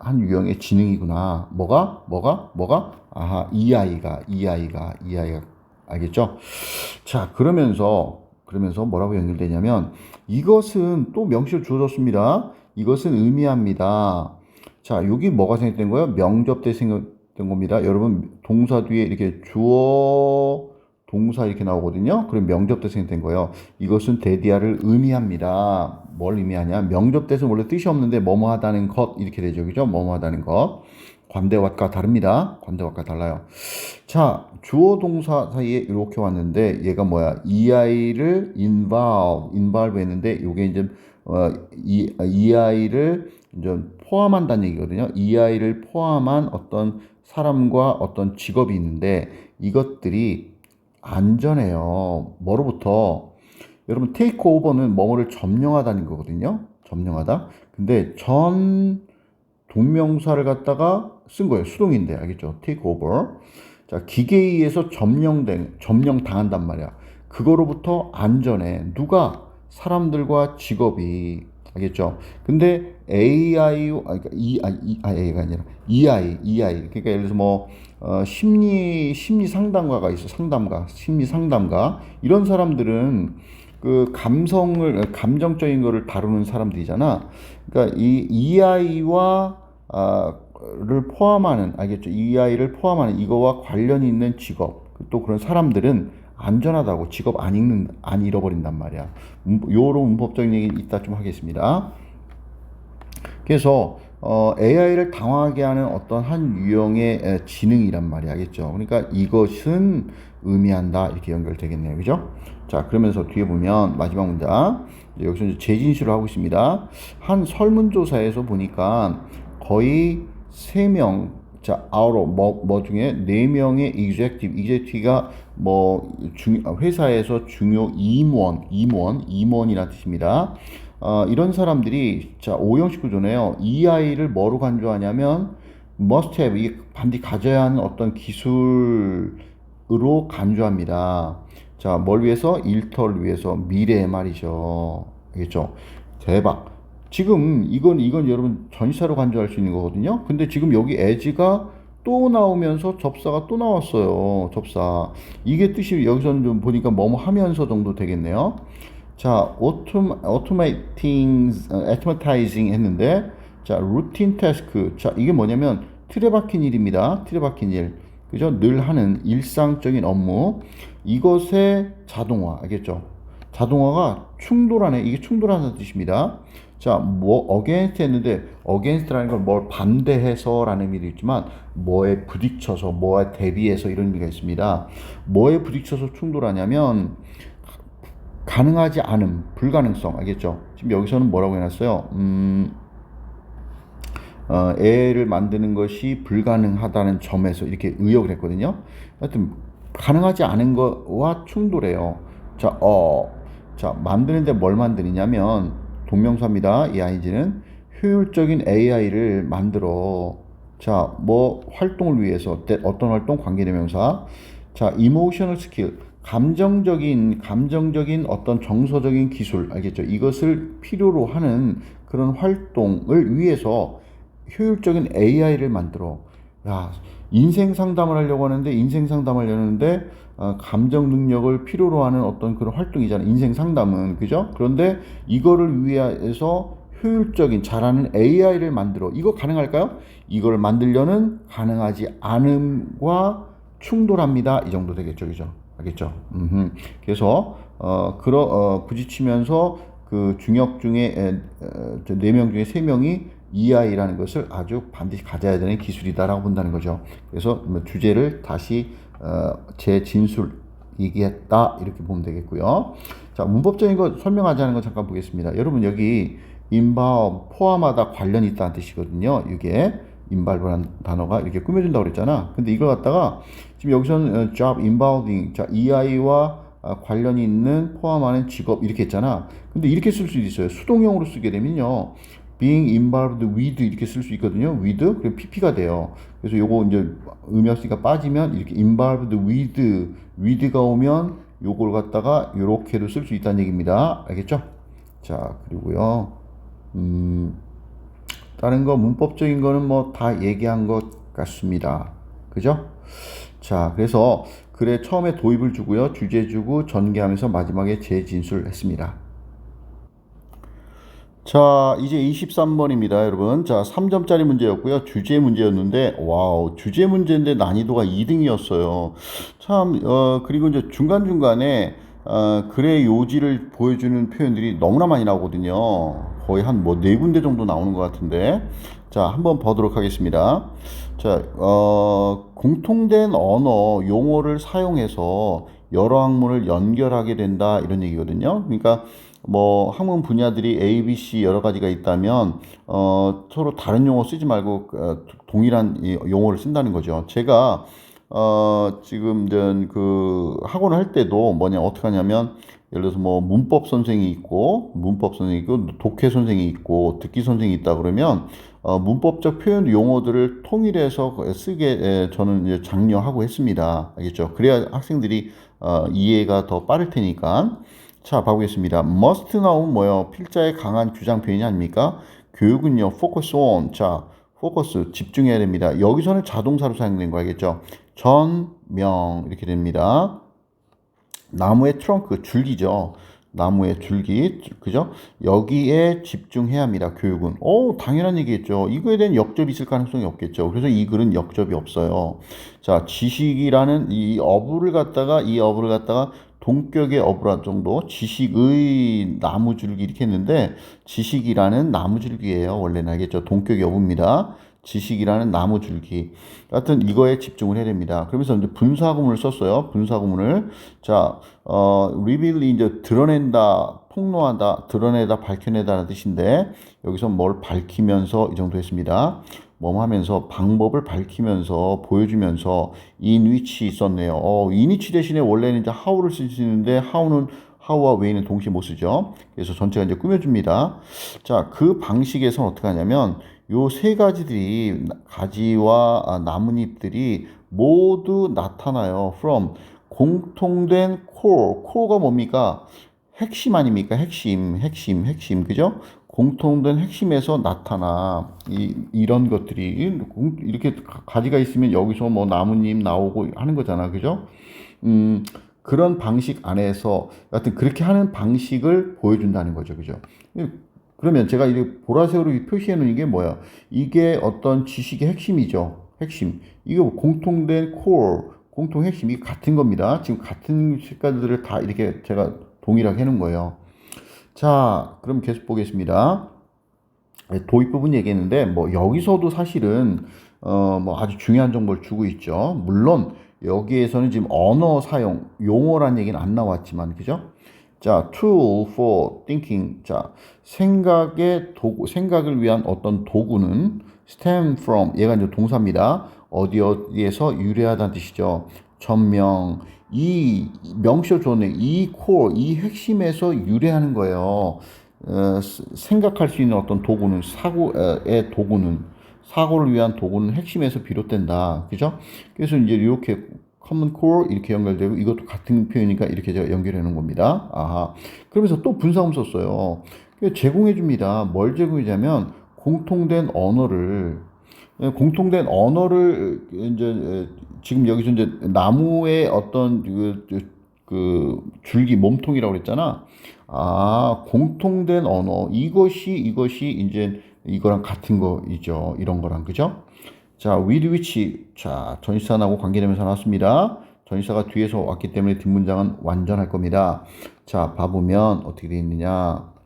한 유형의 지능이구나. 뭐가? 아하, EI가 알겠죠? 자, 그러면서 뭐라고 연결되냐면 이것은 또 명시로 주어졌습니다. 이것은 의미합니다. 자, 여기 뭐가 생각된 거예요? 명접 때 생각된 겁니다. 여러분 동사 뒤에 이렇게 주어 동사 이렇게 나오거든요. 그럼 명접 때 생각된 거예요. 이것은 데디아를 의미합니다. 뭘 의미하냐? 명접 때는 원래 뜻이 없는데 뭐뭐 하다는 것 이렇게 되죠. 그죠? 뭐뭐 하다는 것. 관대와가 다릅니다. 관대와가 달라요. 자, 주어 동사 사이에 이렇게 왔는데 얘가 뭐야? EI를 involve 했는데 요게 이제 EI를 이제 포함한다는 얘기거든요. EI를 포함한 어떤 사람과 어떤 직업이 있는데 이것들이 안전해요. 뭐로부터? 여러분 take over는 뭐뭐를 점령하다는 거거든요. 점령하다. 근데 동명사를 갖다가 쓴 거예요. 수동인데 알겠죠? take over. 자, 기계에 의해서 점령당한단 말이야. 그거로부터 안전해. 누가? 사람들과 직업이. 알겠죠? 근데 그러니까 AI가 아니라 EI. 그러니까 예를 들어서 뭐, 심리 상담가가 있어. 심리 상담가. 이런 사람들은 그 감정적인 거를 다루는 사람들이잖아. 그러니까 이 EI와 를 포함하는 알겠죠? EI를 포함하는 이거와 관련이 있는 직업 또 그런 사람들은 안전하다고 직업 안 잃어버린단 말이야. 요런 문법적인 얘기 이따 좀 하겠습니다. 그래서 AI를 당황하게 하는 어떤 한 유형의 지능이란 말이 알겠죠? 그러니까 이것은 의미한다 이렇게 연결되겠네요, 그죠? 자, 그러면서 뒤에 보면 마지막 문장 여기서 이제 재진술을 하고 있습니다. 한 설문조사에서 보니까 거의 3명, 자, out of 뭐 중에 4명의 executive가 회사에서 중요 임원이라는 뜻입니다. 이런 사람들이 자, 오형식 구조네요. EI를 뭐로 간주하냐면 must have, 이게 반드시 가져야 하는 어떤 기술으로 간주합니다. 자, 뭘 위해서? 일터를 위해서, 미래의 말이죠. 알겠죠? 대박. 지금 이건 여러분 전치사로 간주할 수 있는 거거든요. 근데 지금 여기 as가 또 나오면서 접사가 또 나왔어요. 접사. 이게 뜻이 여기서는 좀 보니까 뭐뭐 하면서 정도 되겠네요. 자, automatizing 했는데, 자, routine task. 자, 이게 뭐냐면, 틀에 박힌 일입니다. 틀에 박힌 일. 그죠? 늘 하는 일상적인 업무. 이것의 자동화. 알겠죠? 자동화가 충돌하네. 이게 충돌하는 뜻입니다. 자, against 했는데, against라는 건 뭘 반대해서라는 의미도 있지만, 뭐에 부딪혀서, 뭐에 대비해서 이런 의미가 있습니다. 뭐에 부딪혀서 충돌하냐면, 가능하지 않음, 불가능성, 알겠죠? 지금 여기서는 뭐라고 해놨어요? 애를 만드는 것이 불가능하다는 점에서 이렇게 의역을 했거든요. 하여튼, 가능하지 않은 거와 충돌해요. 자, 만드는데 뭘 만드느냐면, 동명사입니다. 이 ing는 효율적인 AI를 만들어. 자, 활동을 위해서, 어떤 활동? 관계대명사. 자, emotional skill. 감정적인 어떤 정서적인 기술, 알겠죠? 이것을 필요로 하는 그런 활동을 위해서 효율적인 AI를 만들어. 야, 인생 상담을 하려고 하는데, 감정 능력을 필요로 하는 어떤 그런 활동이잖아. 인생 상담은. 그죠? 그런데 이거를 위해서 효율적인 잘하는 AI를 만들어. 이거 가능할까요? 이걸 만들려는 가능하지 않음과 충돌합니다. 이 정도 되겠죠. 그죠? 알겠죠? 그래서 부딪히면서 그 중역 중에 4명 중에 3명이 EI라는 것을 아주 반드시 가져야 되는 기술이다라고 본다는 거죠. 그래서 주제를 다시 재진술 얘기했다 이렇게 보면 되겠고요. 자, 문법적인 거 설명하지 않은 거 잠깐 보겠습니다. 여러분 여기 involve 포함하다 관련이 있다는 뜻이거든요. 이게 involve라는 단어가 이렇게 꾸며준다고 그랬잖아. 근데 이걸 갖다가 지금 여기서는 job involving, 자, EI와 관련이 있는 포함하는 직업 이렇게 했잖아. 근데 이렇게 쓸 수도 있어요. 수동형으로 쓰게 되면요. being involved with 이렇게 쓸 수 있거든요. with 그럼 PP가 돼요. 그래서 요거 이제 의미 없으니까 빠지면 이렇게 involved with가 오면 요걸 갖다가 요렇게도 쓸 수 있다는 얘기입니다. 알겠죠? 자, 그리고요. 다른 거 문법적인 거는 뭐 다 얘기한 것 같습니다. 그죠? 자, 그래서 글에 처음에 도입을 주고요. 주제 주고 전개하면서 마지막에 재진술 했습니다. 자, 이제 23번입니다, 여러분. 자, 3점짜리 문제였고요. 주제 문제였는데, 와우, 주제 문제인데 난이도가 2등이었어요. 참, 그리고 이제 중간중간에, 글의 요지를 보여주는 표현들이 너무나 많이 나오거든요. 거의 한 4군데 정도 나오는 것 같은데. 자, 한번 보도록 하겠습니다. 자, 공통된 언어, 용어를 사용해서 여러 학문을 연결하게 된다, 이런 얘기거든요. 그러니까, 학문 분야들이 A, B, C 여러 가지가 있다면, 서로 다른 용어 쓰지 말고, 동일한 용어를 쓴다는 거죠. 제가, 지금, 학원을 할 때도 어떻게 하냐면, 예를 들어서 문법 선생이 있고, 독해 선생이 있고, 듣기 선생이 있다 그러면, 문법적 표현 용어들을 통일해서 쓰게, 저는 이제 장려하고 했습니다. 알겠죠? 그래야 학생들이, 이해가 더 빠를 테니까. 자, 봐보겠습니다. must 나오면 뭐예요? 필자의 강한 주장 표현이 아닙니까? 교육은요, focus on. 자, focus, 집중해야 됩니다. 여기서는 자동사로 사용된 거 알겠죠? 전, 명, 이렇게 됩니다. 나무의 트렁크, 줄기죠. 나무의 줄기, 그죠? 여기에 집중해야 합니다. 교육은. 당연한 얘기겠죠. 이거에 대한 역접이 있을 가능성이 없겠죠. 그래서 이 글은 역접이 없어요. 자, 지식이라는 이 어부를 갖다가 동격의 어부라 정도, 지식의 나무줄기 이렇게 했는데, 지식이라는 나무줄기예요. 원래는 알겠죠? 동격의 어부입니다. 지식이라는 나무줄기. 하여튼 이거에 집중을 해야 됩니다. 그러면서 이제 분사구문을 썼어요. 분사구문을. 자, reveal이 이제 드러낸다, 폭로한다, 드러내다, 밝혀내다라는 뜻인데, 여기서 뭘 밝히면서 이 정도 했습니다. 뭐 하면서 방법을 밝히면서 보여주면서 in which 썼네요. in which 대신에 원래는 이제 how를 쓰시는데 how와 when은 동시에 못 쓰죠. 그래서 전체가 이제 꾸며줍니다. 자, 그 방식에서는 어떻게 하냐면 요 세 가지들이 가지와 나뭇잎들이 모두 나타나요. from 공통된 core가 뭡니까? 핵심 아닙니까? 핵심, 그죠? 공통된 핵심에서 나타나 이런 것들이 이렇게 가지가 있으면 여기서 뭐 나뭇잎 나오고 하는 거잖아, 그죠? 그런 방식 안에서 하여튼 그렇게 하는 방식을 보여준다는 거죠, 그죠? 그러면 제가 이 보라색으로 표시해 놓은 게 뭐야? 이게 어떤 지식의 핵심이죠. 핵심. 이게 공통된 공통 핵심. 이 같은 겁니다. 지금 같은 색깔들을 다 이렇게 제가 동일하게 해놓은 거예요. 자, 그럼 계속 보겠습니다. 도입 부분 얘기했는데, 뭐, 여기서도 사실은, 뭐 아주 중요한 정보를 주고 있죠. 물론, 여기에서는 지금 언어 사용, 용어란 얘기는 안 나왔지만, 그죠? 자, tool for thinking. 자, 생각을 위한 어떤 도구는 stem from, 얘가 이제 동사입니다. 어디에서 유래하다는 뜻이죠. 전명, 이 명시어 좋네. 이 core, 이 핵심에서 유래하는 거예요. 생각할 수 있는 어떤 도구는 사고를 위한 도구는 핵심에서 비롯된다. 그죠? 그래서 이제 이렇게 common core 이렇게 연결되고 이것도 같은 표현이니까 이렇게 제가 연결해 놓은 겁니다. 아하. 그러면서 또 분사음 썼어요. 제공해 줍니다. 뭘 제공해주냐면 공통된 언어를 이제 지금 여기서 이제 나무의 어떤 그 줄기 몸통이라고 그랬잖아. 공통된 언어. 이것이 이제 이거랑 같은 거이죠. 이런 거랑 그죠? 자, with which. 자, 전치사하고 관계되면서 나왔습니다. 전치사가 뒤에서 왔기 때문에 뒷문장은 완전할 겁니다. 자, 봐보면 어떻게 되어 있느냐.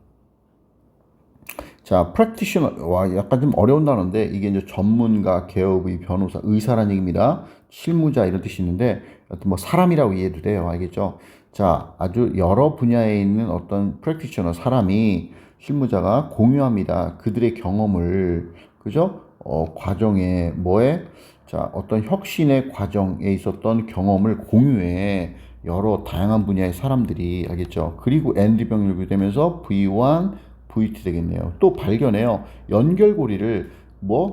자, practitioner. 와, 약간 좀 어려운 단어인데, 이게 이제 전문가, 개업의, 변호사, 의사라는 얘기입니다. 실무자 이런 뜻이 있는데, 어떤 뭐 사람이라고 이해도 돼요. 알겠죠? 자, 아주 여러 분야에 있는 어떤 practitioner, 사람이, 실무자가 공유합니다. 그들의 경험을, 그죠? 과정에, 자, 어떤 혁신의 과정에 있었던 경험을 공유해. 여러 다양한 분야의 사람들이, 알겠죠? 그리고 N들병 연결되면서 V1, VT 되겠네요. 또 발견해요. 연결고리를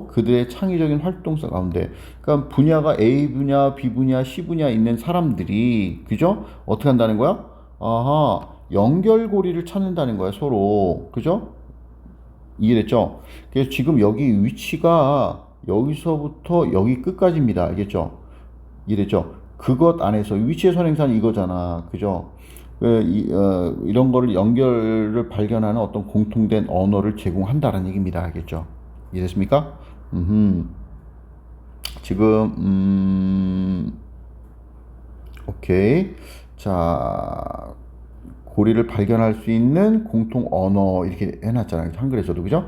그들의 창의적인 활동성 가운데, 그러니까 분야가 A 분야, B 분야, C 분야 있는 사람들이 그죠? 어떻게 한다는 거야? 아하, 연결고리를 찾는다는 거야, 서로. 그죠? 이해됐죠? 그래서 지금 여기 위치가 여기서부터 여기 끝까지입니다. 알겠죠? 이해됐죠? 그것 안에서 위치의 선행사는 이거잖아. 그죠? 이런 거를 연결을 발견하는 어떤 공통된 언어를 제공한다는 얘기입니다. 알겠죠? 이해됐습니까? 지금, 오케이. 자, 고리를 발견할 수 있는 공통 언어 이렇게 해놨잖아요. 한글에서도 그죠?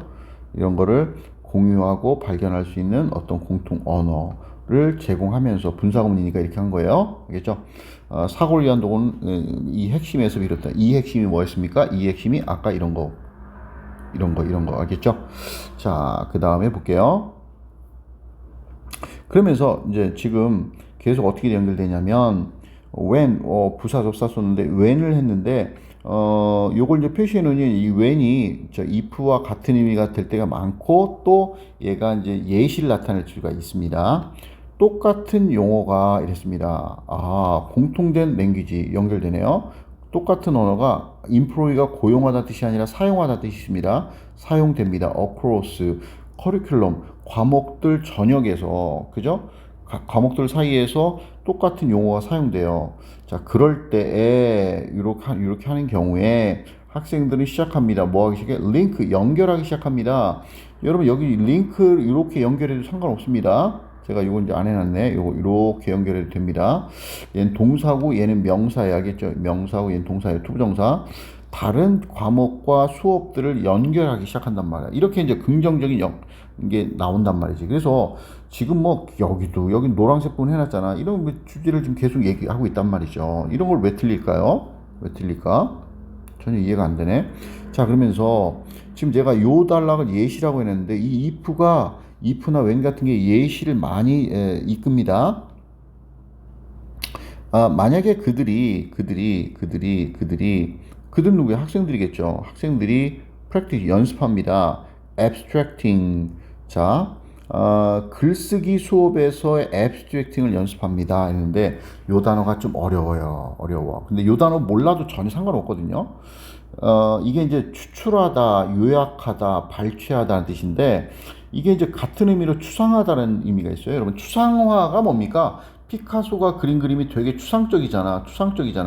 이런 거를 공유하고 발견할 수 있는 어떤 공통 언어를 제공하면서 분사구문이니까 이렇게 한 거예요. 알겠죠? 사고를 위한 도구는 이 핵심에서 비롯된 이 핵심이 뭐였습니까? 이 핵심이 아까 이런 거 알겠죠? 자, 그 다음에 볼게요. 그러면서 이제 지금 계속 어떻게 연결되냐면 when 부사 접사 썼는데 when을 했는데 요걸 이제 표시해 놓으니 이 when이 if와 같은 의미가 될 때가 많고 또 얘가 이제 예시를 나타낼 수가 있습니다. 똑같은 용어가 이랬습니다. 공통된 랭귀지 연결되네요. 똑같은 언어가 employ가 고용하다 뜻이 아니라 사용하다 뜻이 있습니다. 사용됩니다. across 커리큘럼 과목들 전역에서 그죠? 과목들 사이에서 똑같은 용어가 사용돼요. 자, 그럴 때에 이렇게 하는 경우에 학생들은 시작합니다. 뭐 하기 시작해? 링크 연결하기 시작합니다. 여러분 여기 링크 이렇게 연결해도 상관없습니다. 제가 이거 이제 안 해놨네. 요거 이렇게 연결해도 됩니다. 얘는 동사고 얘는 명사예요. 알겠죠? 명사고 얘는 동사예요. 투부정사. 다른 과목과 수업들을 연결하기 시작한단 말이야. 이렇게 이제 긍정적인 게 나온단 말이지. 그래서 지금 뭐 여기 노란색 부분 해놨잖아. 이런 주제를 지금 계속 얘기하고 있단 말이죠. 이런 걸 왜 틀릴까요? 왜 틀릴까? 전혀 이해가 안 되네. 자, 그러면서 지금 제가 요 단락을 예시라고 했는데 이 if나 when 같은 게 예시를 많이 이끕니다. 만약에 그들은 누구야? 학생들이겠죠. 학생들이 practice 연습합니다. abstracting. 자, 글쓰기 수업에서의 abstracting을 연습합니다. 했는데 요 단어가 좀 어려워. 근데 요 단어 몰라도 전혀 상관없거든요. 이게 이제 추출하다, 요약하다, 발췌하다는 뜻인데 이게 이제 같은 의미로 추상하다는 의미가 있어요. 여러분 추상화가 뭡니까? 피카소가 그린 그림이 되게 추상적이잖아.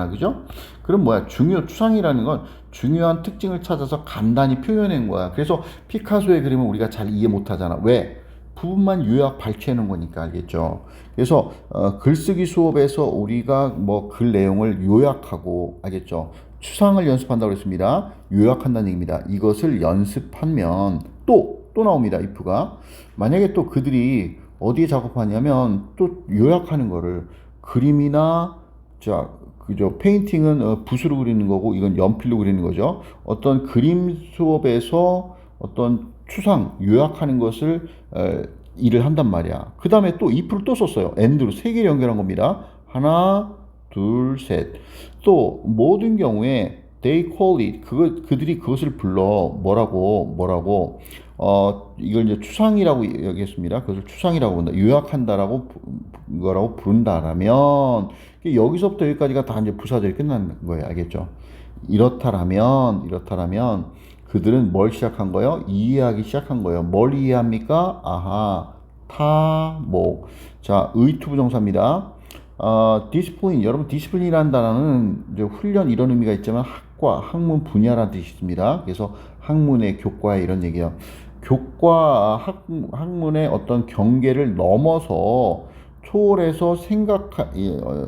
그죠? 그럼 뭐야? 추상이라는 건 중요한 특징을 찾아서 간단히 표현한 거야. 그래서 피카소의 그림은 우리가 잘 이해 못 하잖아. 왜? 부분만 요약 발췌해 놓은 거니까. 알겠죠? 그래서 글쓰기 수업에서 우리가 뭐 글 내용을 요약하고, 알겠죠? 추상을 연습한다고 했습니다. 요약한다는 얘기입니다. 이것을 연습하면 또 나옵니다. if가. 만약에 또 그들이 어디에 작업하냐면 또 요약하는 거를 그림이나 자 그죠 페인팅은 붓으로 그리는 거고 이건 연필로 그리는 거죠. 어떤 그림 수업에서 어떤 추상 요약하는 것을 일을 한단 말이야. 그 다음에 또 if를 또 썼어요. and로 세 개를 연결한 겁니다. 하나 둘 셋. 또 모든 경우에 they call it 그들이 그것을 불러 뭐라고 이걸 이제 추상이라고 얘기했습니다. 그것을 추상이라고 본다. 요약한다라고 거라고 부른다라면 여기서부터 여기까지가 다 이제 부사절이 끝나는 거예요. 알겠죠? 이렇다라면 그들은 뭘 시작한 거예요? 이해하기 시작한 거예요. 뭘 이해합니까? 아하, 타목. 자, 의투부정사입니다. 디스플린. 여러분, 디스플린이라는 단어는 이제 훈련 이런 의미가 있지만 학문 분야라는 뜻이 있습니다. 그래서 학문의 교과 이런 얘기예요. 교과 학문의 어떤 경계를 넘어서 초월해서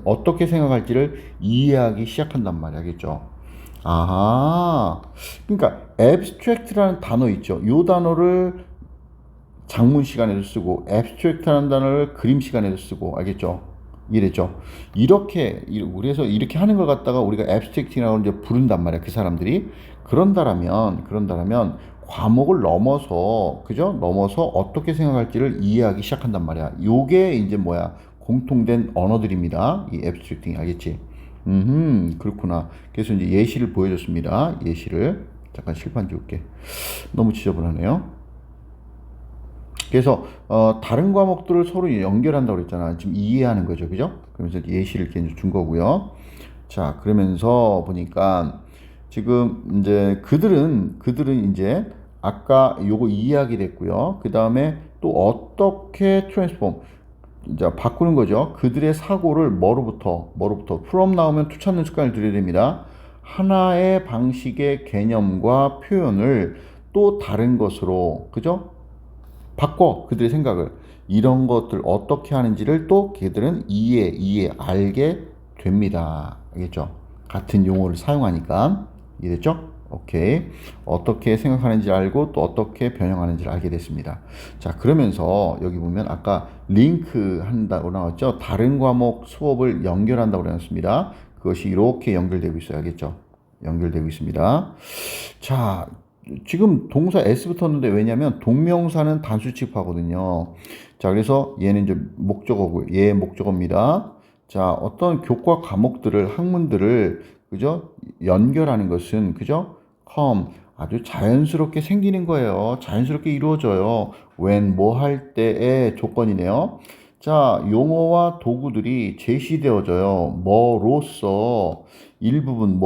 어떻게 생각할지를 이해하기 시작한단 말이야. 알겠죠? 아하. 그러니까 abstract라는 단어 있죠. 이 단어를 작문 시간에도 쓰고 abstract라는 단어를 그림 시간에도 쓰고 알겠죠? 이랬죠. 그래서 이렇게 하는 걸 갖다가 우리가 abstracting이라고 이제 부른단 말이야. 그 사람들이 그런다라면 과목을 넘어서 어떻게 생각할지를 이해하기 시작한단 말이야. 요게 이제 뭐야? 공통된 언어들입니다. 이 abstracting 알겠지? 그렇구나. 그래서 이제 예시를 보여줬습니다. 예시를 잠깐 실판 지울게. 너무 지저분하네요. 그래서 다른 과목들을 서로 연결한다고 그랬잖아. 지금 이해하는 거죠, 그죠? 그러면서 예시를 이렇게 준 거고요. 자, 그러면서 보니까 지금 이제 그들은 이제 아까 요거 이해하게 됐고요. 그 다음에 또 어떻게 트랜스폼 이제 바꾸는 거죠. 그들의 사고를 뭐로부터 from 나오면 to 찾는 습관을 들여야 됩니다. 하나의 방식의 개념과 표현을 또 다른 것으로 그죠? 바꿔 그들의 생각을 이런 것들 어떻게 하는지를 또 걔들은 알게 됩니다. 알겠죠? 같은 용어를 사용하니까 이해됐죠? 오케이. 어떻게 생각하는지 알고 또 어떻게 변형하는지를 알게 됐습니다. 자, 그러면서 여기 보면 아까 링크 한다고 나왔죠? 다른 과목 수업을 연결한다고 나왔습니다. 그것이 이렇게 연결되고 있어요. 알겠죠? 연결되고 있습니다. 자, 지금 동사 s 붙었는데 왜냐면 동명사는 단수 취급하거든요. 자, 그래서 얘는 이제 목적어고요. 얘 목적어입니다. 자, 어떤 교과 과목들을 학문들을 그죠? 연결하는 것은 그죠? come 아주 자연스럽게 생기는 거예요. 자연스럽게 이루어져요. when 뭐 할 때의 조건이네요. 자, 용어와 도구들이 제시되어져요. 뭐로써 일부분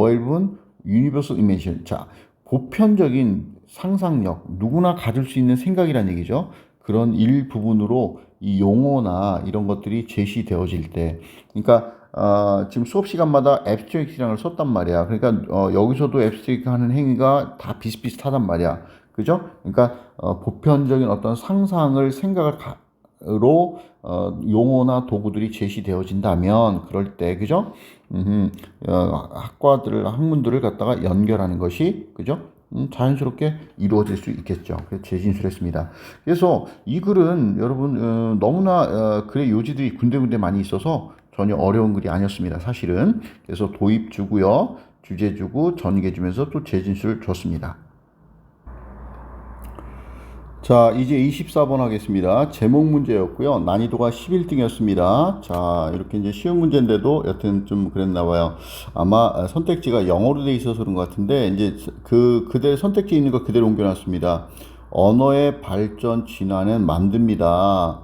universal imagination. 자, 보편적인 상상력, 누구나 가질 수 있는 생각이란 얘기죠. 그런 일부분으로 이 용어나 이런 것들이 제시되어질 때, 그러니까 지금 수업 시간마다 abstract이라는 걸 썼단 말이야. 그러니까 여기서도 abstract 하는 행위가 다 비슷비슷하단 말이야. 그죠? 그러니까 보편적인 어떤 상상을 생각을 로 용어나 도구들이 제시되어진다면 그럴 때 그죠? 학문들을 갖다가 연결하는 것이 그죠? 자연스럽게 이루어질 수 있겠죠. 그래서 재진술했습니다. 그래서 이 글은 여러분 너무나 글의 요지들이 군데군데 많이 있어서 전혀 어려운 글이 아니었습니다. 사실은. 그래서 도입 주고요, 주제 주고, 전개 주면서 또 재진술 줬습니다. 자, 이제 24번 하겠습니다. 제목 문제였고요. 난이도가 11등이었습니다. 자, 이렇게 이제 쉬운 문제인데도 여튼 좀 그랬나 봐요. 아마 선택지가 영어로 돼 있어서 그런 것 같은데, 이제 그대로 선택지 있는 거 그대로 옮겨놨습니다. 언어의 발전 진화는 만듭니다.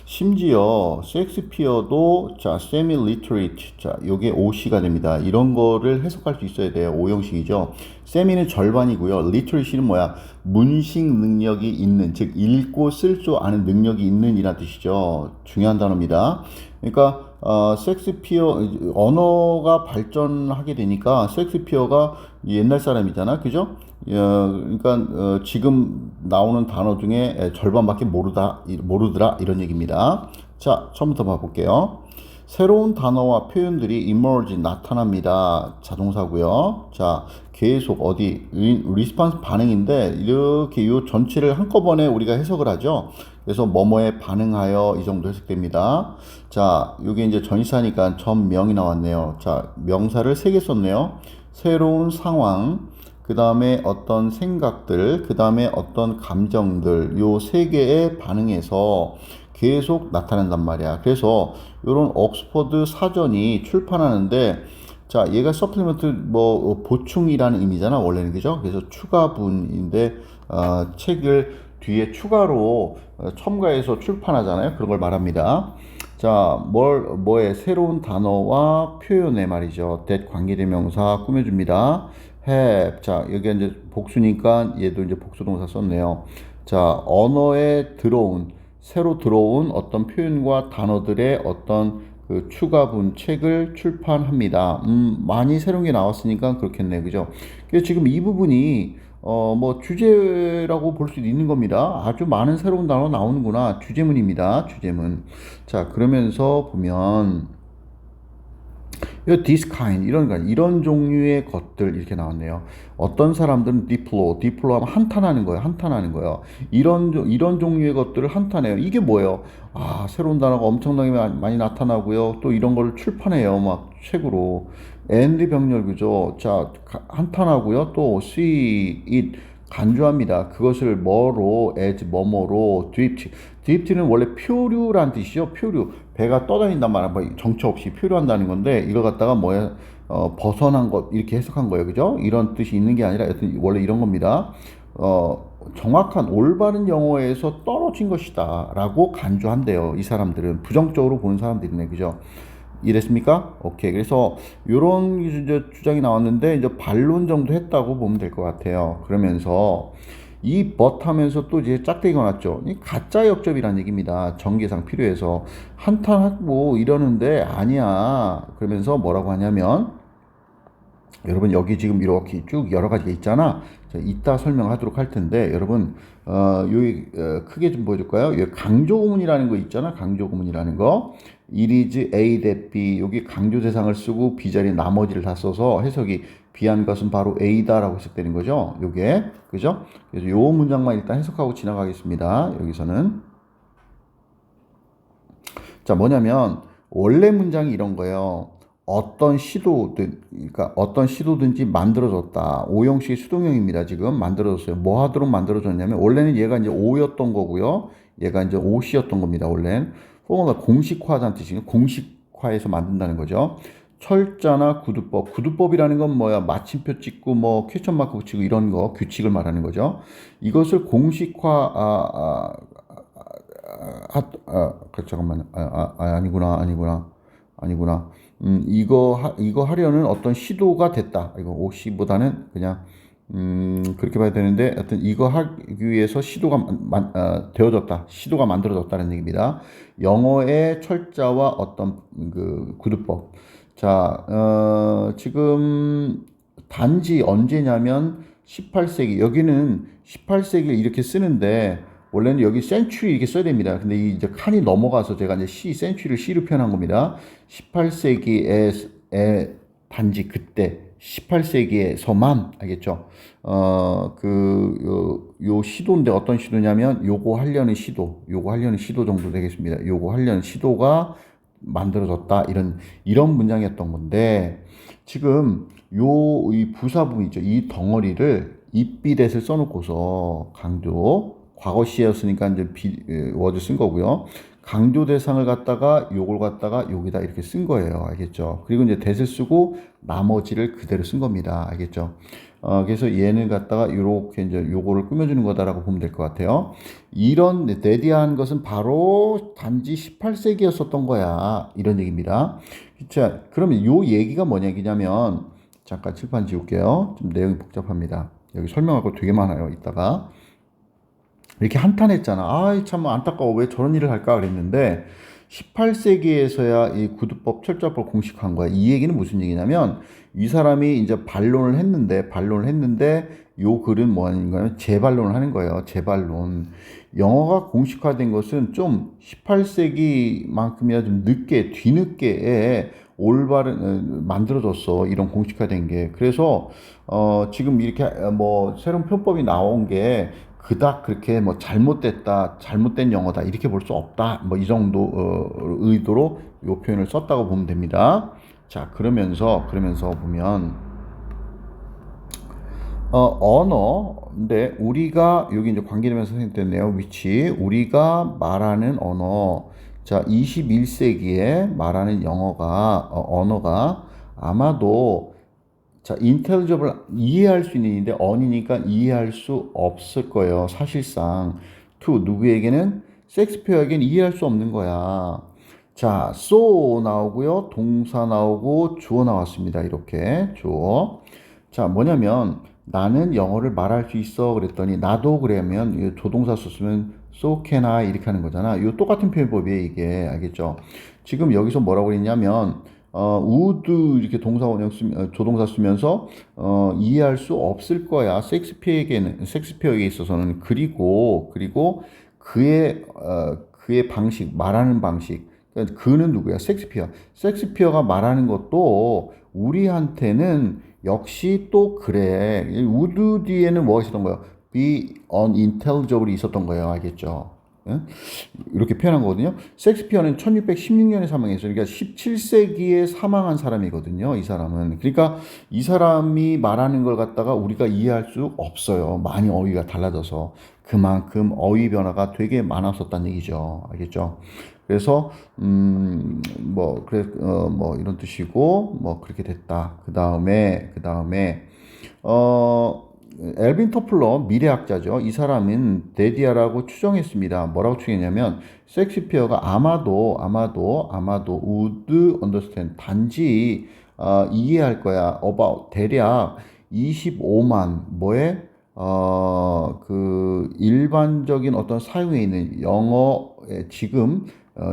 심지어 셰익스피어도 자 세미 리터리트 자 요게 OC가 됩니다. 이런 거를 해석할 수 있어야 돼요. 오형식이죠. 세미는 절반이고요. 리터리시는 뭐야? 문식 능력이 있는, 즉 읽고 쓸 줄 아는 능력이 있는 이란 뜻이죠. 중요한 단어입니다. 그러니까 셰익스피어 언어가 발전하게 되니까 셰익스피어가 옛날 사람이잖아, 그죠? 그러니까 지금 나오는 단어 중에 절반밖에 모르더라 이런 얘기입니다. 자, 처음부터 봐볼게요. 새로운 단어와 표현들이 emerge 나타납니다. 자동사고요. 자, 계속 어디 response 반응인데 이렇게 요 전체를 한꺼번에 우리가 해석을 하죠. 그래서 뭐뭐에 반응하여 이 정도 해석됩니다. 자, 요게 이제 전치사니까 전명이 나왔네요. 자, 명사를 3개 썼네요. 새로운 상황, 그 다음에 어떤 생각들, 그 다음에 어떤 감정들, 요 3개에 반응해서 계속 나타난단 말이야. 그래서 요런 옥스퍼드 사전이 출판하는데, 자, 얘가 서플리먼트 뭐 보충이라는 의미잖아, 원래는. 그죠? 그래서 추가분인데, 책을 뒤에 추가로 첨가해서 출판하잖아요. 그런 걸 말합니다. 자, 뭐에 새로운 단어와 표현에 말이죠. that 관계대명사 꾸며줍니다. have. 자, 여기 이제 복수니까 얘도 이제 복수동사 썼네요. 자, 언어에 새로 들어온 어떤 표현과 단어들의 어떤 그 추가분 책을 출판합니다. 많이 새로운 게 나왔으니까 그렇겠네. 그죠? 그래서 지금 이 부분이 뭐 주제라고 볼 수도 있는 겁니다. 아주 많은 새로운 단어 나오는구나. 주제문입니다. 주제문. 자, 그러면서 보면 this kind 이런 종류의 것들 이렇게 나왔네요. 어떤 사람들은 deploy 하면 한탄하는 거예요. 이런 종류의 것들을 한탄해요. 이게 뭐예요? 아, 새로운 단어가 엄청나게 많이 나타나고요. 또 이런 걸 출판해요. 막 책으로. and 병렬 그죠? 자, 한탄하고요. 또 see it 간주합니다. 그것을 뭐로 as 뭐뭐로 드립트는 원래 표류란 뜻이죠. 표류. 배가 떠다닌단 말이야. 뭐 정처 없이 표류한다는 건데 이걸 갖다가 뭐야 벗어난 것 이렇게 해석한 거예요. 그죠? 이런 뜻이 있는 게 아니라 여튼 원래 이런 겁니다. 정확한 올바른 영어에서 떨어진 것이다 라고 간주한대요. 이 사람들은 부정적으로 보는 사람들이네. 그죠? 이랬습니까? 오케이. 그래서 요런 이제 주장이 나왔는데 이제 반론 정도 했다고 보면 될 것 같아요. 그러면서 이 but 하면서 또 이제 짝대기가 났죠. 이 가짜 역접이라는 얘기입니다. 전개상 필요해서 한탄하고 이러는데 아니야. 그러면서 뭐라고 하냐면 여러분 여기 지금 이렇게 쭉 여러 가지가 있잖아. 자, 이따 설명하도록 할 텐데 여러분 여기 크게 좀 보여줄까요? 여기 강조구문이라는 거 있잖아. 강조구문이라는 거. It is A that B. 여기 강조 대상을 쓰고 B 자리에 나머지를 다 써서 해석이 B한 것은 바로 A다라고 해석되는 거죠. 요게 그죠? 그래서 요 문장만 일단 해석하고 지나가겠습니다. 여기서는 자 뭐냐면 원래 문장이 이런 거예요. 그러니까 어떤 시도든지 만들어졌다. 오형식의 수동형입니다. 지금 만들어졌어요. 뭐 하도록 만들어졌냐면 원래는 얘가 이제 오였던 거고요. 얘가 이제 오시였던 겁니다. 원래는 포멀화 공식화라는 뜻이에요. 공식화해서 만든다는 거죠. 철자나 구두법. 구두법이라는 건 뭐야? 마침표 찍고 뭐 퀘스천 마크 붙이고 이런 거 규칙을 말하는 거죠. 이것을 공식화 잠깐만 아니구나. 이거 하려는 어떤 시도가 됐다. 이거 오시보다는 그냥 그렇게 봐야 되는데, 하여튼 이거 하기 위해서 되어졌다. 시도가 만들어졌다는 얘기입니다. 영어의 철자와 어떤 그 구두법. 자, 지금 단지 언제냐면 18세기. 여기는 18세기를 이렇게 쓰는데, 원래는 여기 센츄리 이렇게 써야 됩니다. 근데 이 이제 칸이 넘어가서 제가 이제 센츄리를 C로 표현한 겁니다. 18세기에 단지 그때 18세기에서만 알겠죠? 요 시도인데 어떤 시도냐면 요거 하려는 시도 정도 되겠습니다. 요거 하려는 시도가 만들어졌다 이런 문장이었던 건데 지금 이 부사 부분이죠. 이 덩어리를 it비댓을 써놓고서 강조 과거 시였으니까 이제 워드 쓴 거고요. 강조 대상을 갖다가 요걸 갖다가 여기다 이렇게 쓴 거예요. 알겠죠? 그리고 이제 that을 쓰고 나머지를 그대로 쓴 겁니다. 알겠죠? 그래서 얘는 갖다가 이렇게 이제 요거를 꾸며주는 거다라고 보면 될 것 같아요. 이런 데디한 것은 바로 단지 18세기였었던 거야. 이런 얘기입니다. 자, 그러면 요 얘기가 뭐냐 얘기냐면 잠깐 칠판 지울게요. 좀 내용이 복잡합니다. 여기 설명할 거 되게 많아요. 이따가. 이렇게 한탄했잖아. 아이, 참 안타까워. 왜 저런 일을 할까? 그랬는데, 18세기에서야 이 구두법, 철자법 공식한 거야. 이 얘기는 무슨 얘기냐면, 이 사람이 이제 반론을 했는데, 요 글은 뭐 하는 거냐면, 재반론을 하는 거예요. 재반론. 영어가 공식화된 것은 좀 18세기만큼이나 좀 뒤늦게 올바른, 만들어졌어. 이런 공식화된 게. 그래서, 지금 이렇게, 새로운 표법이 나온 게, 그닥 그렇게 뭐 잘못된 영어다 이렇게 볼 수 없다 뭐 이 정도 의도로 이 표현을 썼다고 보면 됩니다. 자, 그러면서 보면 언어인데 우리가 여기 이제 관계되면서 선생님됐네요. 위치 우리가 말하는 언어. 자, 21세기에 말하는 언어가 아마도 자, intelligible을 이해할 수 있는 인데 언이니까 이해할 수 없을 거예요. 사실상. 누구에게는 셰익스피어에게는 이해할 수 없는 거야. 자, so 나오고요. 동사 나오고 주어 나왔습니다. 이렇게 주어. 자, 뭐냐면 나는 영어를 말할 수 있어 그랬더니 나도 그러면 조동사 썼으면 so can I 이렇게 하는 거잖아. 이 똑같은 표현법이에요, 이게. 알겠죠? 지금 여기서 뭐라고 그랬냐면 would 이렇게 조동사 쓰면서 이해할 수 없을 거야. 셰익스피어에게 있어서는 그리고 그의 방식 말하는 방식. 그러니까 그는 누구야? 셰익스피어가 말하는 것도 우리한테는 역시 또 그래. would 뒤에는 뭐가 있었던 거야? be unintelligible이 있었던 거예요. 알겠죠? 응? 이렇게 표현한 거거든요. 셰익스피어는 1616년에 사망했어요. 그러니까 17세기에 사망한 사람이거든요. 이 사람은. 그러니까 이 사람이 말하는 걸 갖다가 우리가 이해할 수 없어요. 많이 어휘가 달라져서. 그만큼 어휘 변화가 되게 많았었다는 얘기죠. 알겠죠? 그래서 이런 뜻이고 그렇게 됐다. 그다음에 엘빈 토플러 미래학자죠. 이 사람은 데디아라고 추정했습니다. 뭐라고 추정했냐면 셰익스피어가 아마도 would understand 단지 이해할 거야. about 대략 25만 그 일반적인 어떤 사용에 있는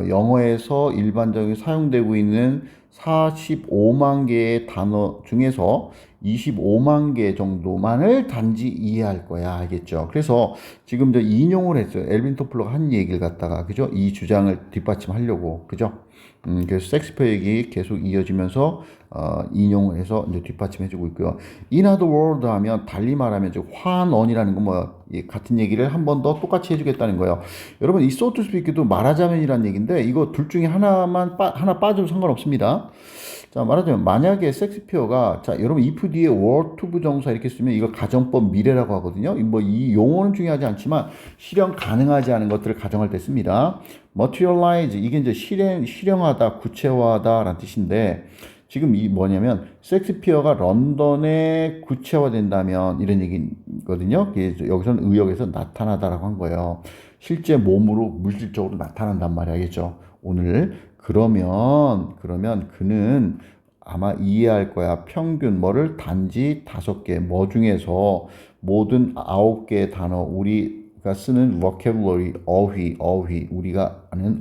영어에서 일반적인 사용되고 있는 45만 개의 단어 중에서 25만 개 정도만을 단지 이해할 거야. 알겠죠? 그래서 지금 인용을 했어요. 엘빈 토플러가 한 얘기를 갖다가, 그죠? 이 주장을 뒷받침하려고, 그죠? 그래서 셰익스피어 얘기 계속 이어지면서, 인용을 해서 이제 뒷받침해주고 있고요. In other words 하면, 달리 말하면, 환언이라는 건 같은 얘기를 한 번 더 똑같이 해주겠다는 거예요. 여러분, 이 so to speak도 말하자면이라는 얘기인데, 이거 둘 중에 하나 빠져도 상관없습니다. 자, 말하자면 만약에 셰익스피어가 여러분 if 뒤에 were to 부정사 이렇게 쓰면 이거 가정법 미래라고 하거든요. 이 용어는 중요하지 않지만 실현 가능하지 않은 것들을 가정할 때 씁니다. materialize 이게 이제 실현하다, 구체화하다라는 뜻인데 지금 이 뭐냐면 셰익스피어가 런던에 구체화된다면 이런 얘기거든요. 여기서는 의역에서 나타나다라고 한 거예요. 실제 몸으로 물질적으로 나타난단 말이야, 알겠죠? 오늘 그러면 그는 아마 이해할 거야. 평균 뭐를 단지 5개 뭐 중에서 모든 9개의 단어 우리가 쓰는 vocabulary 어휘 우리가 아는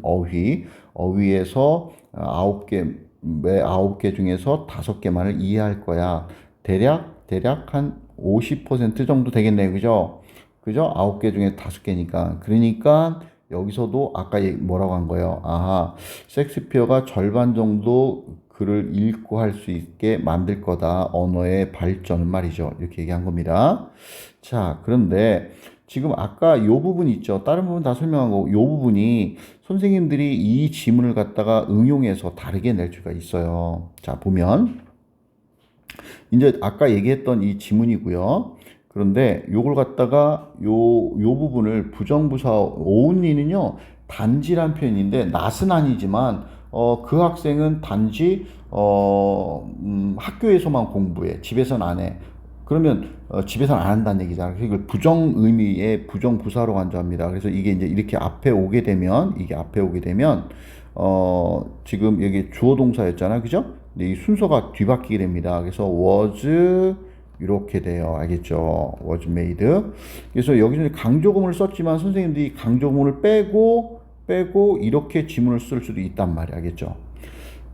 어휘에서 9개 매 9개 중에서 5개만을 이해할 거야. 대략 한 50% 정도 되겠네요. 그죠? 그죠? 9개 중에 5개니까. 그러니까 여기서도 아까 뭐라고 한 거예요? 아하, 섹스피어가 절반 정도 글을 읽고 할 수 있게 만들 거다. 언어의 발전은 말이죠. 이렇게 얘기한 겁니다. 자, 그런데 지금 아까 요 부분 있죠. 다른 부분 다 설명한 거고, 요 부분이 선생님들이 이 지문을 갖다가 응용해서 다르게 낼 수가 있어요. 자, 보면 이제 아까 얘기했던 이 지문이고요. 그런데 요걸 갖다가 요 부분을 부정부사 only는요 단지란 표현인데 낫은 아니지만 그 학생은 단지 학교에서만 공부해 집에서는 안 해. 그러면 집에서는 안 한다는 얘기잖아. 이걸 부정 의미의 부정부사로 간주합니다. 그래서 이게 이제 이렇게 앞에 오게 되면 지금 여기 주어 동사였잖아, 그죠? 근데 이 순서가 뒤바뀌게 됩니다. 그래서 was 이렇게 돼요. 알겠죠? was made. 그래서 여기서 강조구문을 썼지만 선생님들이 강조구문을 빼고 이렇게 지문을 쓸 수도 있단 말이야. 알겠죠?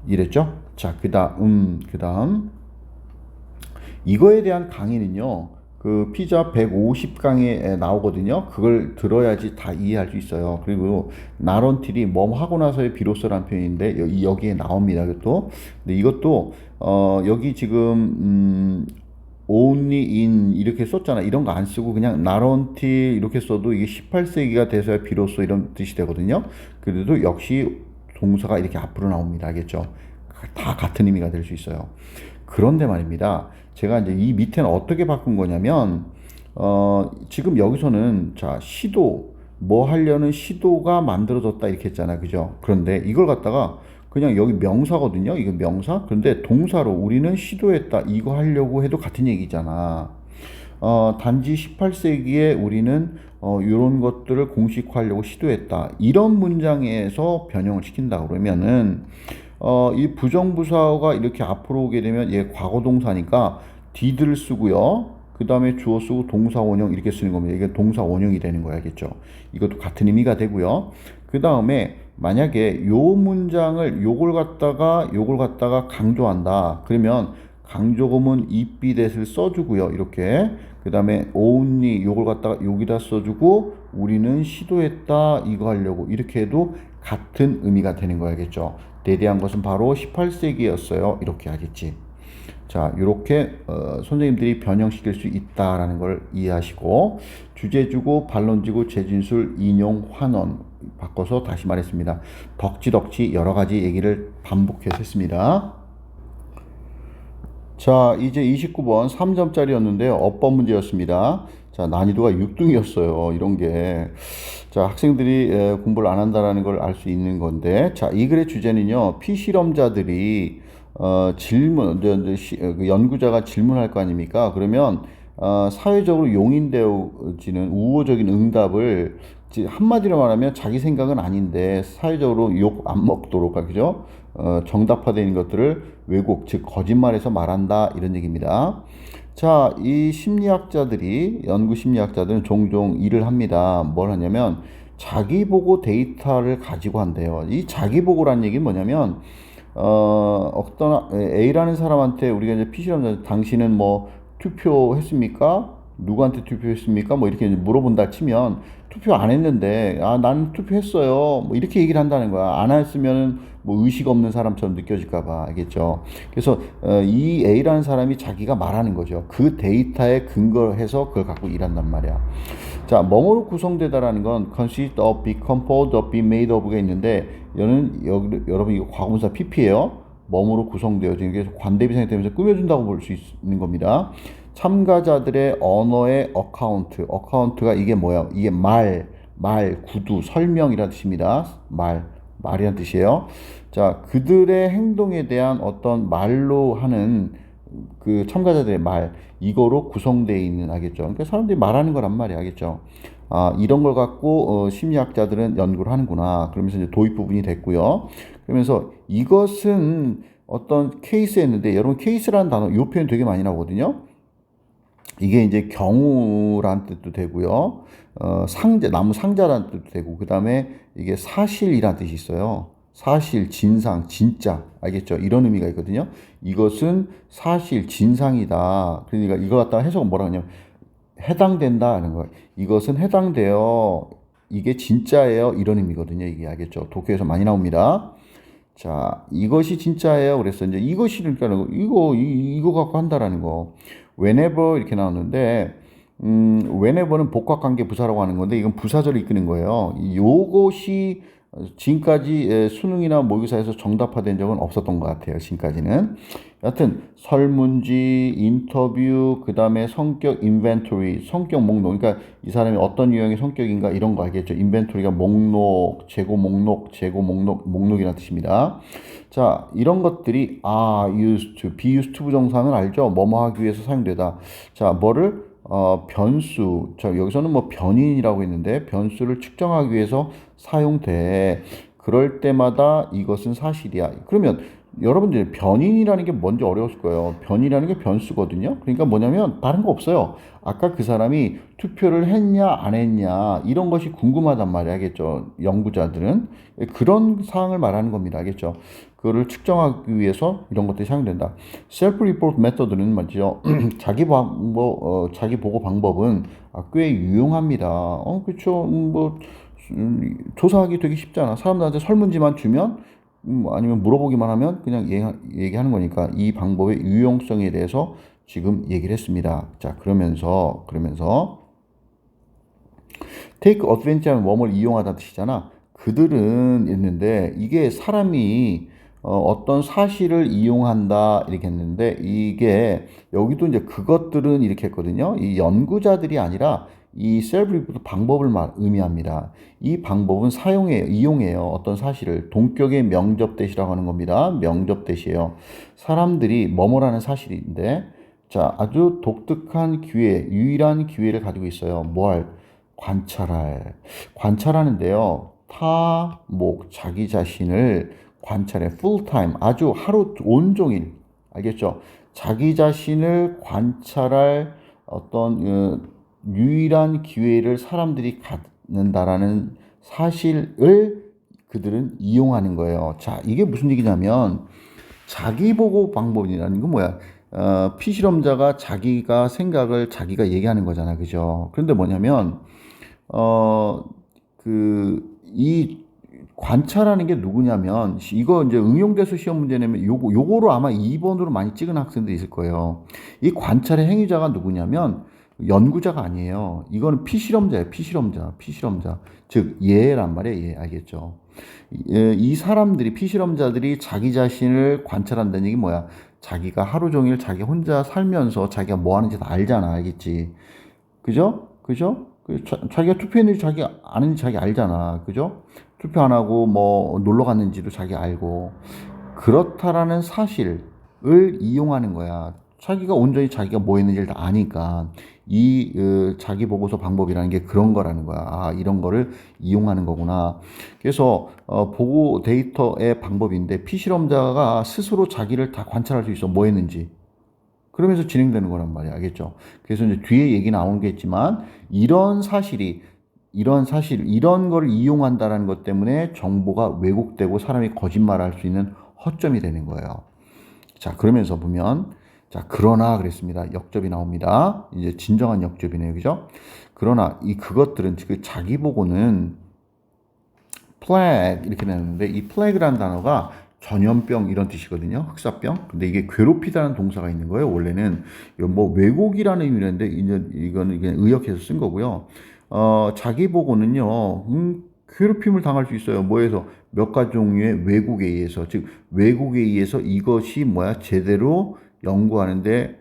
이랬죠? 자, 그다음 이거에 대한 강의는요. 그 피자 150강에 나오거든요. 그걸 들어야지 다 이해할 수 있어요. 그리고 나런틸이 뭐 하고 나서의 비로소란 표현인데 여기에 나옵니다. 이것도. 근데 이것도 여기 지금 only in 이렇게 썼잖아. 이런 거 안 쓰고 그냥 not until 이렇게 써도 이게 18세기가 돼서야 비로소 이런 뜻이 되거든요. 그래도 역시 동사가 이렇게 앞으로 나옵니다. 알겠죠? 다 같은 의미가 될 수 있어요. 그런데 말입니다. 제가 이제 이 밑에는 어떻게 바꾼 거냐면 지금 여기서는 자 시도 뭐 하려는 시도가 만들어졌다 이렇게 했잖아. 그죠? 그런데 이걸 갖다가 그냥 여기 명사거든요. 이거 명사. 그런데 동사로 우리는 시도했다. 이거 하려고 해도 같은 얘기잖아. 단지 18세기에 우리는 이런 것들을 공식화하려고 시도했다. 이런 문장에서 변형을 시킨다 그러면은 이 부정부사가 이렇게 앞으로 오게 되면 얘 과거동사니까 did를 쓰고요. 그 다음에 주어 쓰고 동사 원형 이렇게 쓰는 겁니다. 이게 동사 원형이 되는 거야. 알겠죠? 이것도 같은 의미가 되고요. 그 다음에 만약에 요 문장을 요걸 갖다가 강조한다. 그러면 강조구문 if that을 써주고요. 이렇게. 그 다음에 only 요걸 갖다가 여기다 써주고 우리는 시도했다. 이거 하려고. 이렇게 해도 같은 의미가 되는 거야겠죠. 대대한 것은 바로 18세기였어요. 이렇게 하겠지. 자, 이렇게 선생님들이 변형시킬 수 있다라는 걸 이해하시고 주제주고 반론지고 재진술 인용 환원 바꿔서 다시 말했습니다. 덕지 여러 가지 얘기를 반복해서 했습니다. 자, 이제 29번 3점짜리였는데요. 어법 문제였습니다. 자, 난이도가 6등이었어요. 이런 게. 자, 학생들이 공부를 안 한다라는 걸 알 수 있는 건데. 자, 이 글의 주제는요. 피실험자들이 그 연구자가 질문할 거 아닙니까? 그러면 사회적으로 용인되어지는 우호적인 응답을 한마디로 말하면 자기 생각은 아닌데 사회적으로 욕 안 먹도록, 그죠? 정답화되는 것들을 왜곡, 즉 거짓말해서 말한다 이런 얘기입니다. 자, 이 연구 심리학자들은 종종 일을 합니다. 뭘 하냐면 자기 보고 데이터를 가지고 한대요. 이 자기 보고라는 얘기는 뭐냐면 어떤 A라는 사람한테 우리가 이제 피실험자 당신은 뭐 투표했습니까? 누구한테 투표했습니까? 뭐 이렇게 물어본다 치면 투표 안 했는데 나는 투표했어요. 뭐 이렇게 얘기를 한다는 거야. 안 했으면 뭐 의식 없는 사람처럼 느껴질까 봐. 알겠죠? 그래서 이 A라는 사람이 자기가 말하는 거죠. 그 데이터에 근거해서 그걸 갖고 일한단 말이야. 자, 뭐뭐로 구성되다라는 건 consist of, be composed of, be made of가 있는데 여러분 이거 과거분사 PP예요. 뭐뭐로 구성되어진 게 관대비상이 되면서 꾸며준다고 볼 수 있는 겁니다. 참가자들의 언어의 어카운트가 이게 뭐야? 이게 구두, 설명이라는 뜻입니다. 말이라는 뜻이에요. 자, 그들의 행동에 대한 어떤 말로 하는 그 참가자들의 이거로 구성되어 있는, 알겠죠? 그러니까 사람들이 말하는 거란 말이야, 알겠죠? 이런 걸 갖고 심리학자들은 연구를 하는구나. 그러면서 이제 도입 부분이 됐고요. 그러면서 이것은 어떤 케이스였는데 여러분 케이스라는 단어 이 표현 되게 많이 나오거든요. 이게 이제 경우란 뜻도 되고요. 상자, 나무 상자란 뜻도 되고, 그 다음에 이게 사실이란 뜻이 있어요. 사실, 진상, 진짜. 알겠죠? 이런 의미가 있거든요. 이것은 사실, 진상이다. 그러니까 이거 갖다가 해석은 뭐라 하냐면, 해당된다 하는 거예요. 이것은 해당돼요. 이게 진짜예요. 이런 의미거든요. 이게 알겠죠? 독해에서 많이 나옵니다. 자, 이것이 진짜예요. 그래서 이제 이것이 그러니까 이거 갖고 한다라는 거. whenever 이렇게 나오는데 whenever는 복합관계 부사라고 하는 건데 이건 부사절을 이끄는 거예요. 요것이 지금까지 수능이나 모의고사에서 정답화된 적은 없었던 것 같아요. 지금까지는. 여하튼 설문지, 인터뷰, 그 다음에 성격 인벤토리, 성격 목록. 그러니까 이 사람이 어떤 유형의 성격인가 이런 거 알겠죠. 인벤토리가 목록, 재고 목록, 재고 목록, 목록이라는 뜻입니다. 자, 이런 것들이 used to, be used to 부정사는 알죠. 뭐뭐 하기 위해서 사용되다. 자, 뭐를 변수. 자, 여기서는 뭐 변인이라고 했는데 변수를 측정하기 위해서 사용돼. 그럴 때마다 이것은 사실이야. 그러면 여러분들 변인이라는 게 뭔지 어려웠을 거예요. 변이라는 게 변수거든요. 그러니까 뭐냐면 다른 거 없어요. 아까 그 사람이 투표를 했냐 안 했냐 이런 것이 궁금하단 말이야. 알겠죠? 연구자들은 그런 사항을 말하는 겁니다. 알겠죠? 그거를 측정하기 위해서 이런 것들이 사용된다. self-report method는 뭐죠? 자기 보고 방법은 꽤 유용합니다. 그렇죠. 조사하기 되게 쉽잖아. 사람들한테 설문지만 주면 아니면 물어보기만 하면 그냥 얘기하는 거니까 이 방법의 유용성에 대해서 지금 얘기를 했습니다. 자, 그러면서 take advantage하는 뭐뭘 이용하다는 뜻이잖아. 그들은 있는데 이게 사람이 어떤 사실을 이용한다 이렇게 했는데 이게 여기도 이제 그것들은 이렇게 했거든요. 이 연구자들이 아니라 이 셀프 방법을 의미합니다. 이 방법은 이용해요. 어떤 사실을 동격의 명접 대시라고 하는 겁니다. 명접 대시예요. 사람들이 뭐뭐라는 사실인데 자, 아주 독특한 기회, 유일한 기회를 가지고 있어요. 관찰하는데요. 자기 자신을 관찰해. 풀타임, 아주 하루 온종일. 알겠죠? 자기 자신을 관찰할 어떤 유일한 기회를 사람들이 갖는다라는 사실을 그들은 이용하는 거예요. 자, 이게 무슨 얘기냐면 자기보고 방법이라는 건 뭐야? 피실험자가 자기가 생각을 자기가 얘기하는 거잖아. 그죠? 그런데 뭐냐면 이 관찰하는 게 누구냐면 이거 이제 응용대수 시험 문제 내면 요거로 아마 2번으로 많이 찍은 학생들이 있을 거예요. 이 관찰의 행위자가 누구냐면 연구자가 아니에요. 이거는 피실험자예요. 피실험자. 즉 얘란 말이에요. 얘 알겠죠? 이 사람들이 피실험자들이 자기 자신을 관찰한다는 얘기 뭐야? 자기가 하루 종일 자기 혼자 살면서 자기가 뭐 하는지 다 알잖아. 알겠지? 그죠? 자기가 투표했는지 자기 아는지 자기 알잖아. 그죠? 투표 안 하고 뭐 놀러 갔는지도 자기 알고. 그렇다라는 사실을 이용하는 거야. 자기가 온전히 자기가 뭐 했는지를 다 아니까 자기 보고서 방법이라는 게 그런 거라는 거야. 이런 거를 이용하는 거구나. 그래서 보고 데이터의 방법인데 피실험자가 스스로 자기를 다 관찰할 수 있어. 뭐 했는지. 그러면서 진행되는 거란 말이야. 알겠죠? 그래서 이제 뒤에 얘기 나오는 게 있지만 이런 거를 이용한다라는 것 때문에 정보가 왜곡되고 사람이 거짓말할 수 있는 허점이 되는 거예요. 자, 그러면서 보면 그러나 그랬습니다. 역접이 나옵니다. 이제 진정한 역접이네요. 그죠? 그러나 그것들은 그 자기 보고는 plague 이렇게 나오는데 이 plague라는 단어가 전염병 이런 뜻이거든요. 흑사병. 근데 이게 괴롭히다는 동사가 있는 거예요. 원래는 뭐 왜곡이라는 의미인데 이거는 그냥 의역해서 쓴 거고요. 자기 보고는요. 괴롭힘을 당할 수 있어요. 뭐에서 몇 가지 종류의 왜곡에 의해서 즉 왜곡에 의해서 이것이 제대로 연구하는데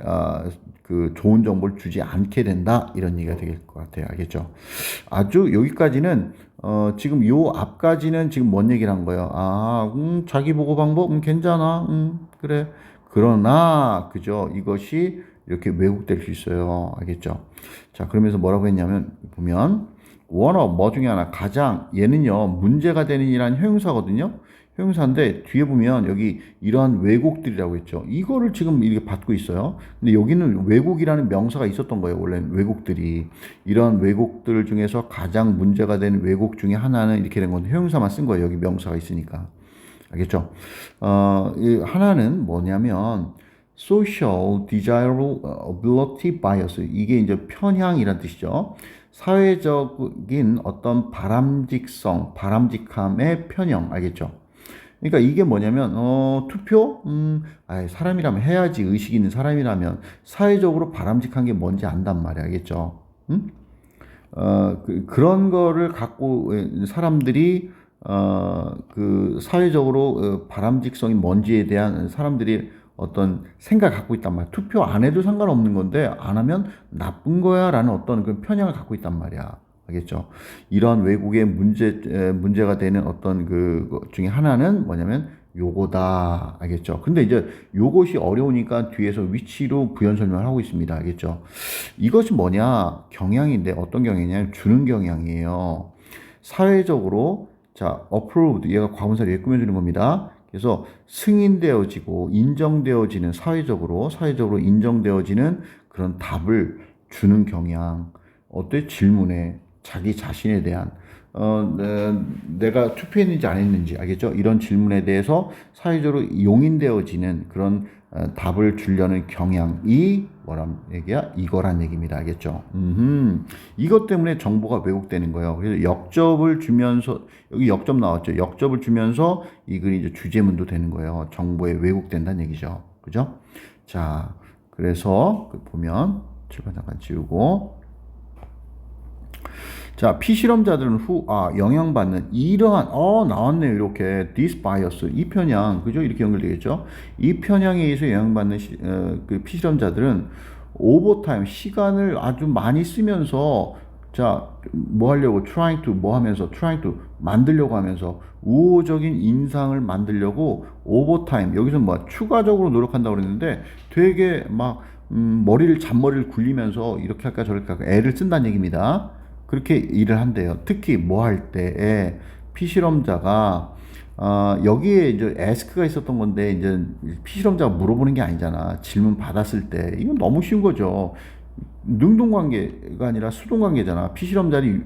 좋은 정보를 주지 않게 된다 이런 얘기가 될 것 같아요. 알겠죠? 아주 여기까지는 지금 요 앞까지는 지금 뭔 얘기를 한 거예요? 자기 보고 방법 괜찮아. 그래. 그러나 그죠? 이것이 이렇게 왜곡될 수 있어요. 알겠죠? 자, 그러면서 뭐라고 했냐면 보면 뭐 중에 하나 가장 얘는요 문제가 되는 이란 형용사거든요. 형용사인데 뒤에 보면 여기 이러한 왜곡들이라고 했죠. 이거를 지금 이렇게 받고 있어요. 근데 여기는 왜곡이라는 명사가 있었던 거예요. 원래 왜곡들이. 이런 왜곡들 중에서 가장 문제가 되는 왜곡 중에 하나는 이렇게 된 건데 형용사만 쓴 거예요. 여기 명사가 있으니까. 알겠죠? 이 하나는 뭐냐면 social desirability bias. 이게 이제 편향이란 뜻이죠. 사회적인 어떤 바람직성, 바람직함의 편향. 알겠죠? 그러니까 이게 뭐냐면 투표 사람이라면 해야지. 의식 있는 사람이라면 사회적으로 바람직한 게 뭔지 안단 말이야. 알겠죠? 응? 그런 거를 갖고 사람들이 그 사회적으로 바람직성이 뭔지에 대한 사람들이 어떤 생각 갖고 있단 말이야. 투표 안 해도 상관없는 건데 안 하면 나쁜 거야 라는 어떤 그런 편향을 갖고 있단 말이야. 알겠죠? 이런 외국의 문제가 되는 어떤 것 중에 하나는 뭐냐면 요거다. 알겠죠? 근데 이제 요것이 어려우니까 뒤에서 위치로 부연 설명을 하고 있습니다. 알겠죠? 이것이 뭐냐? 경향인데 어떤 경향이냐면 주는 경향이에요. 사회적으로 자, approved 얘가 과거사를 왜 꾸며주는 겁니다. 그래서 승인되어지고 인정되어지는 사회적으로 인정되어지는 그런 답을 주는 경향. 어때? 질문에 자기 자신에 대한 내가 투표했는지 안 했는지 알겠죠? 이런 질문에 대해서 사회적으로 용인되어지는 그런 답을 주려는 경향이 뭐란 얘기야? 이거란 얘기입니다. 알겠죠? 이것 때문에 정보가 왜곡되는 거예요. 그래서 역접을 주면서 여기 역접 나왔죠. 역접을 주면서 이 글이 이제 주제문도 되는 거예요. 정보에 왜곡된다는 얘기죠. 그죠? 자, 그래서 보면 칠판 잠깐 지우고 자, 피실험자들은 영향받는 이러한, 나왔네요. 이렇게, this bias, 이 편향, 그죠? 이렇게 연결되겠죠? 이 편향에 의해서 영향받는 그 피실험자들은 오버타임, 시간을 아주 많이 쓰면서, 자, 뭐 하려고, trying to, 만들려고 하면서, 우호적인 인상을 만들려고 오버타임, 여기서 뭐, 추가적으로 노력한다고 그랬는데, 되게 막, 잔머리를 굴리면서 이렇게 할까 저렇게 할까 애를 쓴다는 얘기입니다. 그렇게 일을 한대요. 특히 뭐 할 때에 피실험자가 여기에 이제 ask가 있었던 건데 이제 피실험자가 물어보는 게 아니잖아. 질문 받았을 때 이건 너무 쉬운 거죠. 능동 관계가 아니라 수동 관계잖아. 피실험자들이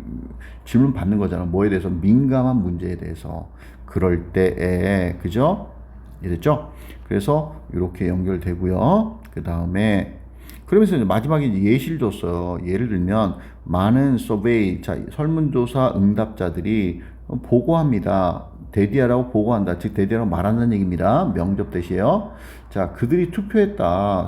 질문 받는 거잖아. 뭐에 대해서 민감한 문제에 대해서 그럴 때에 그죠? 이랬죠? 그래서 이렇게 연결되고요. 그 다음에 그러면서 이제 마지막에 이제 예시를 줬어요. 예를 들면 많은 서베이, 자, 설문조사 응답자들이 보고합니다. 대디하라고 보고한다. 즉 대디하라고 말한다는 얘기입니다. 명접 대시에요. 자, 그들이 투표했다.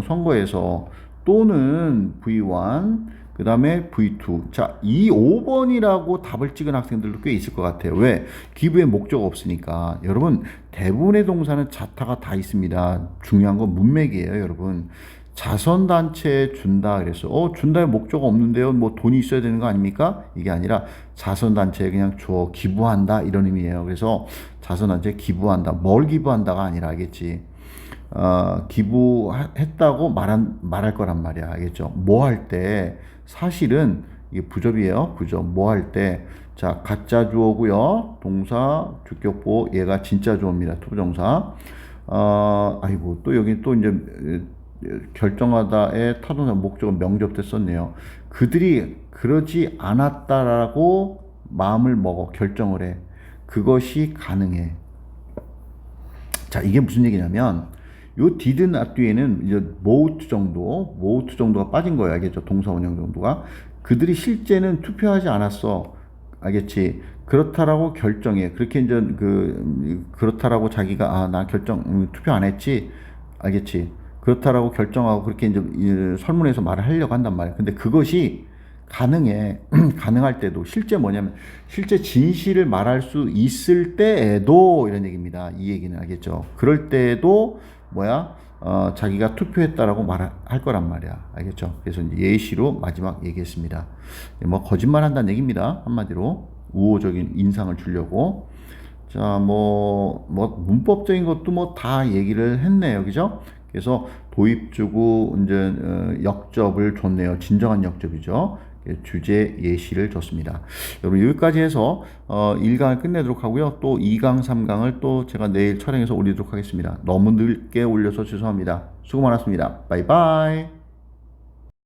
선거에서 또는 V1, 그 다음에 V2. 자, 이 5번이라고 답을 찍은 학생들도 꽤 있을 것 같아요. 왜? 기부의 목적 없으니까. 여러분, 대부분의 동사는 자타가 다 있습니다. 중요한 건 문맥이에요, 여러분. 자선단체에 준다 그래서 준다의 목적 없는데요. 뭐 돈이 있어야 되는 거 아닙니까? 이게 아니라 자선단체에 그냥 줘 기부한다 이런 의미예요. 그래서 자선단체에 기부한다. 뭘 기부한다가 아니라 알겠지. 기부했다고 말할 거란 말이야. 알겠죠? 뭐 할 때 사실은 이게 부접이에요. 부접. 뭐 할 때 자, 가짜 주어고요. 동사 주격보 얘가 진짜 주어입니다. 투부정사. 아이고 또 여기 또 이제 결정하다의 타동사 목적은 명접돼 썼네요. 그들이 그러지 않았다라고 마음을 먹어 결정을 해. 그것이 가능해. 자, 이게 무슨 얘기냐면 요 did not 뒤에는 이제 모우트 정도가 빠진 거예요. 알겠죠? 동사 원형 정도가. 그들이 실제는 투표하지 않았어. 알겠지? 그렇다라고 결정해. 그렇게 이제 그렇다라고 자기가 나 투표 안 했지. 알겠지? 그렇다라고 결정하고 그렇게 이제 설문에서 말을 하려고 한단 말이야. 근데 그것이 가능해. 가능할 때도 실제 뭐냐면 실제 진실을 말할 수 있을 때에도 이런 얘기입니다. 이 얘기는 알겠죠? 그럴 때에도 자기가 투표했다라고 말할 거란 말이야. 알겠죠? 그래서 이제 예시로 마지막 얘기했습니다. 뭐 거짓말 한다는 얘기입니다. 한마디로 우호적인 인상을 주려고. 자, 문법적인 것도 다 얘기를 했네요. 그죠? 그래서 도입주고 이제 역접을 줬네요. 진정한 역접이죠. 주제 예시를 줬습니다. 여러분 여기까지 해서 1강을 끝내도록 하고요. 또 2강, 3강을 또 제가 내일 촬영해서 올리도록 하겠습니다. 너무 늦게 올려서 죄송합니다. 수고 많았습니다. 바이바이.